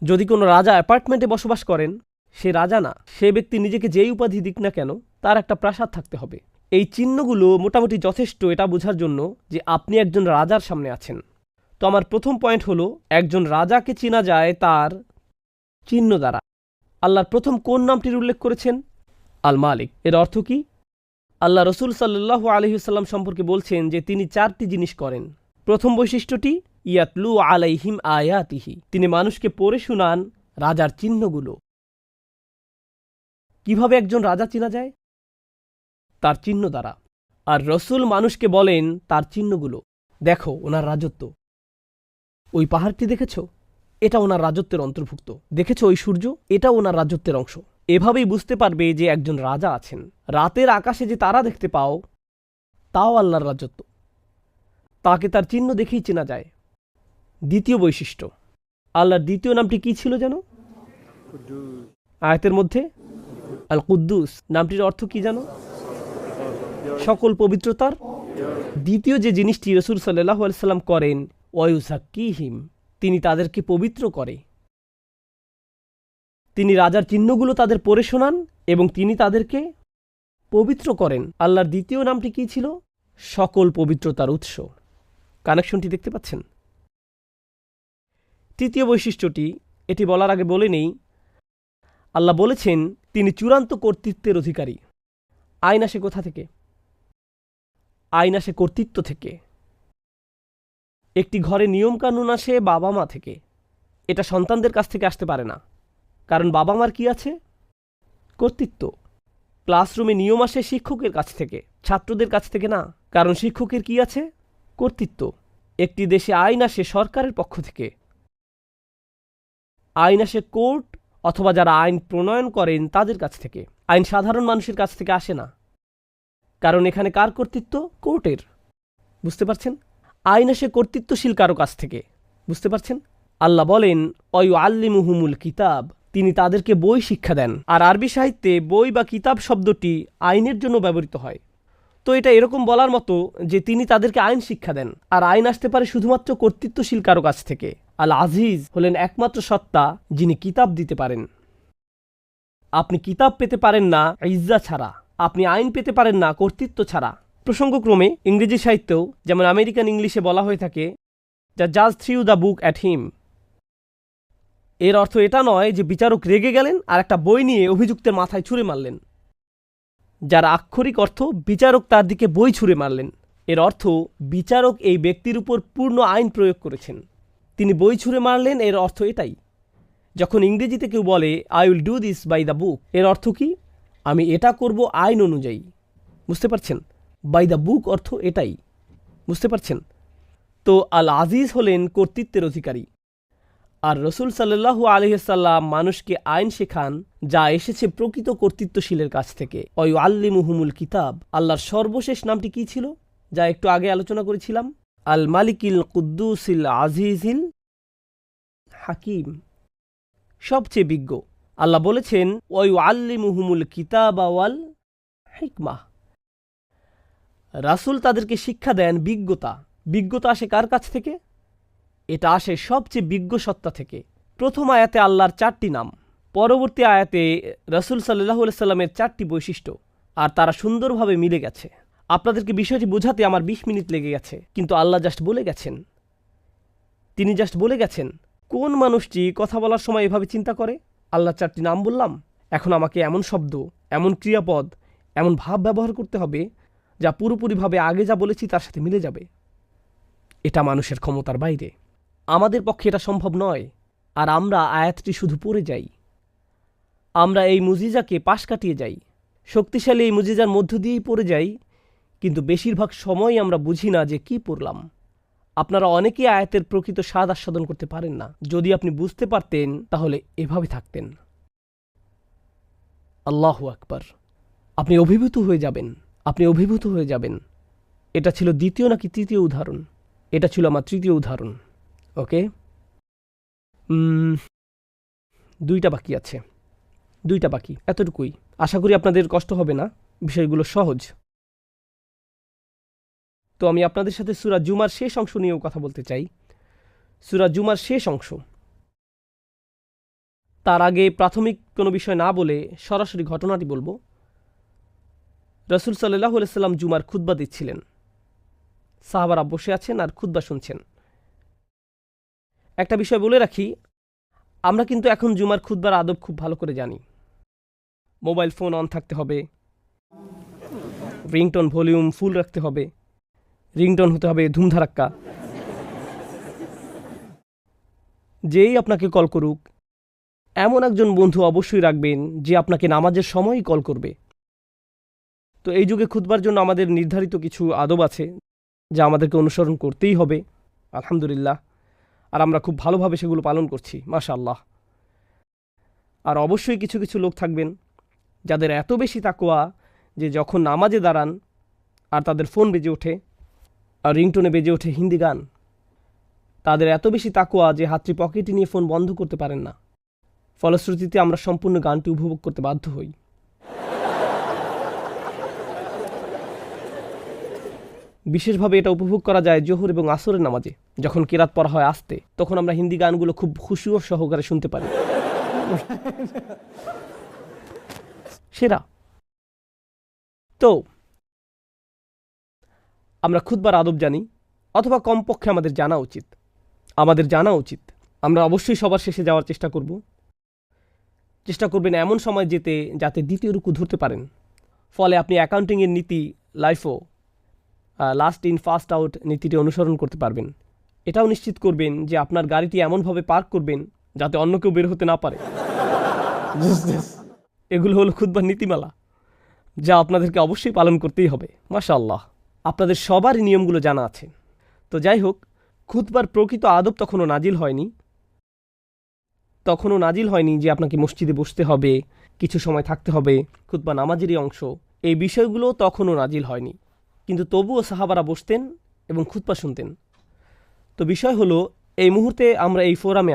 যদি কোনো রাজা অ্যাপার্টমেন্টে বসবাস করেন, সে রাজা না। সে ব্যক্তি নিজেকে যেই উপাধি দিক না কেন, তার একটা প্রাসাদ থাকতে হবে। এই চিহ্নগুলো মোটামুটি যথেষ্ট এটা বোঝার জন্য যে আপনি একজন রাজার সামনে আছেন। তো আমার প্রথম পয়েন্ট হলো, একজন রাজাকে চেনা যায় তার চিহ্ন দ্বারা। আল্লাহর প্রথম কোন নামটির উল্লেখ করেছেন? আল মালিক। এর অর্থ কি? আল্লাহ রাসূল সাল্লাল্লাহু আলাইহি ওয়াসাল্লাম সম্পর্কে বলছেন যে তিনি 4টি জিনিস করেন। প্রথম বৈশিষ্ট্যটি ইয়াতলু আলাইহিম আয়াতিহি, তিনি মানুষকে পড়ে শোনান রাজার চিহ্নগুলো। কিভাবে একজন রাজা চেনা যায়? তার চিহ্ন দ্বারা। আর রাসূল মানুষকে বলেন তার চিহ্নগুলো। দেখো ওনার রাজত্ব, ওই পাহাড়টি দেখেছ? এটা ওনার রাজত্বের অন্তর্ভুক্ত। দেখেছ ওই সূর্য? এটা ওনার রাজত্বের অংশ। এভাবেই বুঝতে পারবে যে একজন রাজা আছেন। রাতের আকাশে যে তারা দেখতে পাও, তাও আল্লাহর রাজত্ব। তাকে তার চিহ্ন দেখেই চেনা যায়। দ্বিতীয় বৈশিষ্ট্য, আল্লাহর দ্বিতীয় নামটি কি ছিল যেন আয়াতের মধ্যে? আল কুদ্দুস। নামটির অর্থ কি জানো? সকল পবিত্রতার। দ্বিতীয় যে জিনিসটি রাসূল সাল্লাল্লাহু আলাইহি ওয়াসাল্লাম করেন, ওয়া ইউযাক্কিহিম, তিনি তাদেরকে পবিত্র করে। তিনি রাজার চিহ্নগুলো তাদের পড়ে শোনান এবং তিনি তাদেরকে পবিত্র করেন। আল্লাহর দ্বিতীয় নামটি কি ছিল? সকল পবিত্রতার উৎস। কানেকশনটি দেখতে পাচ্ছেন? তৃতীয় বৈশিষ্ট্যটি, এটি বলার আগে বলে নেই, আল্লাহ বলেছেন তিনি চূড়ান্ত কর্তৃত্বের অধিকারী। আইন আসে কোথা থেকে? আইন আসে কর্তৃত্ব থেকে। একটি ঘরে নিয়মকানুন আসে বাবা মা থেকে। এটা সন্তানদের কাছ থেকে আসতে পারে না, কারণ বাবা মার কি আছে? কর্তৃত্ব। ক্লাসরুমে নিয়ম আসে শিক্ষকের কাছ থেকে, ছাত্রদের কাছ থেকে না, কারণ শিক্ষকের কি আছে? কর্তৃত্ব। একটি দেশে আইন আসে সরকারের পক্ষ থেকে। আইন আসে কোর্ট অথবা যারা আইন প্রণয়ন করেন তাদের কাছ থেকে। আইন সাধারণ মানুষের কাছ থেকে আসে না, কারণ এখানে কার কর্তৃত্ব? কোর্টের। বুঝতে পারছেন? আইন আসে কর্তৃত্বশীল কারো কাছ থেকে। বুঝতে পারছেন? আল্লাহ বলেন আল্লিমুহুমুল কিতাব, তিনি তাদেরকে বই শিক্ষা দেন। আর আরবি সাহিত্যে বই বা কিতাব শব্দটি আইনের জন্য ব্যবহৃত হয়। তো এটা এরকম বলার মতো যে তিনি তাদেরকে আইন শিক্ষা দেন। আর আইন আসতে পারে শুধুমাত্র কর্তৃত্বশীল কারো কাছ থেকে। আল আজিজ হলেন একমাত্র সত্তা যিনি কিতাব দিতে পারেন। আপনি কিতাব পেতে পারেন না ইজ্জা ছাড়া, আপনি আইন পেতে পারেন না কর্তৃত্ব ছাড়া। প্রসঙ্গক্রমে ইংরেজি সাহিত্যেও যেমন আমেরিকান ইংলিশে বলা হয়ে থাকে যা জাজ threw the book at him. এর অর্থ এটা নয় যে বিচারক রেগে গেলেন আর একটা বই নিয়ে অভিযুক্তের মাথায় ছুঁড়ে মারলেন, যার আক্ষরিক অর্থ বিচারক তার দিকে বই ছুঁড়ে মারলেন। এর অর্থ বিচারক এই ব্যক্তির উপর পূর্ণ আইন প্রয়োগ করেছেন, তিনি বই ছুঁড়ে মারলেন। এর অর্থ এটাই। যখন ইংরেজিতে কেউ বলে I will do this by the book, এর অর্থ কি? আমি এটা করব আইন অনুযায়ী। বুঝতে পারছেন? বাই দ্য বুক অর্থ এটাই। বুঝতে পারছেন? তো আল আজিজ হলেন কর্তৃত্বের অধিকারী। আর রসুল সাল্লাল্লাহু আলাইহি সাল্লাম মানুষকে আইন শেখান যা এসেছে প্রকৃত কর্তৃত্বশীলের কাছ থেকে। আল্লিমুহুমুল কিতাব। আল্লাহর সর্বশেষ নামটি কি ছিল যা একটু আগে আলোচনা করেছিলাম? আল মালিকিল কুদ্দুসিল আজিজিল হাকিম, সবচেয়ে বিজ্ঞ। আল্লাহ বলেছেন আল্লিমুহুমুল কিতাব ওয়াল হিকমাহ। রাসূল তাদেরকে শিক্ষা দেন বিজ্ঞতা। বিজ্ঞতা আসে কার কাছ থেকে? এটা আসে সবচেয়ে বিজ্ঞ সত্তা থেকে। প্রথম আয়াতে আল্লাহর 4টি নাম, পরবর্তী আয়াতে রাসূল সাল্লাল্লাহু আলাইহি সাল্লামের 4টি বৈশিষ্ট্য, আর তারা সুন্দরভাবে মিলে গেছে। আপনাদেরকে বিষয়টি বোঝাতে আমার 20 মিনিট লেগে গেছে, কিন্তু আল্লাহ জাস্ট বলে গেছেন। তিনি জাস্ট বলে গেছেন। কোন মানুষটি কথা বলার সময় এভাবে চিন্তা করে? আল্লাহর 4টি নাম বললাম, এখন আমাকে এমন শব্দ, এমন ক্রিয়াপদ, এমন ভাব ব্যবহার করতে হবে যা পুরোপুরিভাবে আগে যা বলেছি তার সাথে মিলে যাবে। এটা মানুষের ক্ষমতার বাইরে। আমাদের পক্ষে এটা সম্ভব নয়। আর আমরা আয়াতটি শুধু পড়ে যাই। আমরা এই মুজিজাকে পাশ কাটিয়ে যাই, শক্তিশালী এই মুজিজার মধ্য দিয়েই পড়ে যাই, কিন্তু বেশিরভাগ সময় আমরা বুঝি না যে কি পড়লাম। আপনারা অনেকেই আয়াতের প্রকৃত স্বাদ আস্বাদন করতে পারেন না। যদি আপনি বুঝতে পারতেন তাহলে এভাবে থাকতেন। আল্লাহু আকবার। আপনি অভিভূত হয়ে যাবেন, আপনি অভিভূত হয়ে যাবেন। এটা ছিল দ্বিতীয় নাকি তৃতীয় উদাহরণ? এটা ছিল আমার তৃতীয় উদাহরণ। ওকে, 2টা বাকি আছে, 2টা বাকি, এতটুকুই। আশা করি আপনাদের কষ্ট হবে না, বিষয়গুলো সহজ। তো আমি আপনাদের সাথে সূরা জুমার শেষ অংশ নিয়েও কথা বলতে চাই। সূরা জুমার শেষ অংশ। তার আগে প্রাথমিক কোনো বিষয় না বলে সরাসরি ঘটনাটি বলবো। রাসূল সাল্লাল্লাহু আলাইহি সাল্লাম জুমার খুতবা দিচ্ছিলেন। সাহাবারা বসে আছেন আর খুতবা শুনছেন। একটা বিষয় বলে রাখি, আমরা কিন্তু এখন জুমার খুতবার আদব খুব ভালো করে জানি। মোবাইল ফোন অন থাকতে হবে, রিংটোন ভলিউম ফুল রাখতে হবে, রিংটোন হতে হবে ধুমধারাক্কা। যেই আপনাকে কল করুক এমন একজন বন্ধু অবশ্যই রাখবেন যে আপনাকে নামাজের সময়ই কল করবে। তো এই যুগে খুতবার জন্য আমাদের নির্ধারিত কিছু আদব আছে যা আমাদেরকে অনুসরণ করতেই হবে, আলহামদুলিল্লাহ। আর আমরা খুব ভালোভাবে সেগুলো পালন করছি, মাশাআল্লাহ। আর অবশ্যই কিছু কিছু লোক থাকবেন যাদের এত বেশি তাকওয়া যে যখন নামাজে দাঁড়ান আর তাদের ফোন বেজে ওঠে আর রিংটোনে বেজে ওঠে হিন্দি গান, তাদের এত বেশি তাকওয়া যে হাতটি পকেটে নিয়ে ফোন বন্ধ করতে পারেন না। ফলশ্রুতিতে আমরা সম্পূর্ণ গানটি উপভোগ করতে বাধ্য হই। বিশেষভাবে এটা উপভোগ করা যায় জোহর এবং আসরের নামাজে, যখন কিরাত পড়া হয় আস্তে, তখন আমরা হিন্দি গানগুলো খুব খুশিও সহকারে শুনতে পারি। সেরা। তো আমরা খুতবার আদব জানি, অথবা কমপক্ষে আমাদের জানা উচিত। আমরা অবশ্যই সবার শেষে যাওয়ার চেষ্টা করব। চেষ্টা করবেন এমন সময় যেতে যাতে দ্বিতীয় রুকু ধরতে পারেন। ফলে আপনি অ্যাকাউন্টিংয়ের নীতি লাইফও লাস্ট ইন ফার্স্ট আউট নীতিটি অনুসরণ করতে পারবেন। এটাও নিশ্চিত করবেন যে আপনার গাড়িটি এমনভাবে পার্ক করবেন যাতে অন্য কেউ বের হতে না পারে। এগুলো হলো খুতবার নীতিমালা, যা আপনাদেরকে অবশ্যই পালন করতেই হবে। মাশাআল্লাহ, আপনাদের সবারই নিয়মগুলো জানা আছে। তো যাই হোক, খুতবার প্রকৃত আদব তখনও নাজিল হয়নি যে আপনাকে মসজিদে বসতে হবে, কিছু সময় থাকতে হবে, খুতবা নামাজেরই অংশ। এই বিষয়গুলো তখনও নাজিল হয়নি। কিন্তু তবুও সাহাবারা বসতেন এবং খুতবা শুনতেন। তো বিষয় হলো, এই মুহূর্তে আমরা এই ফোরামে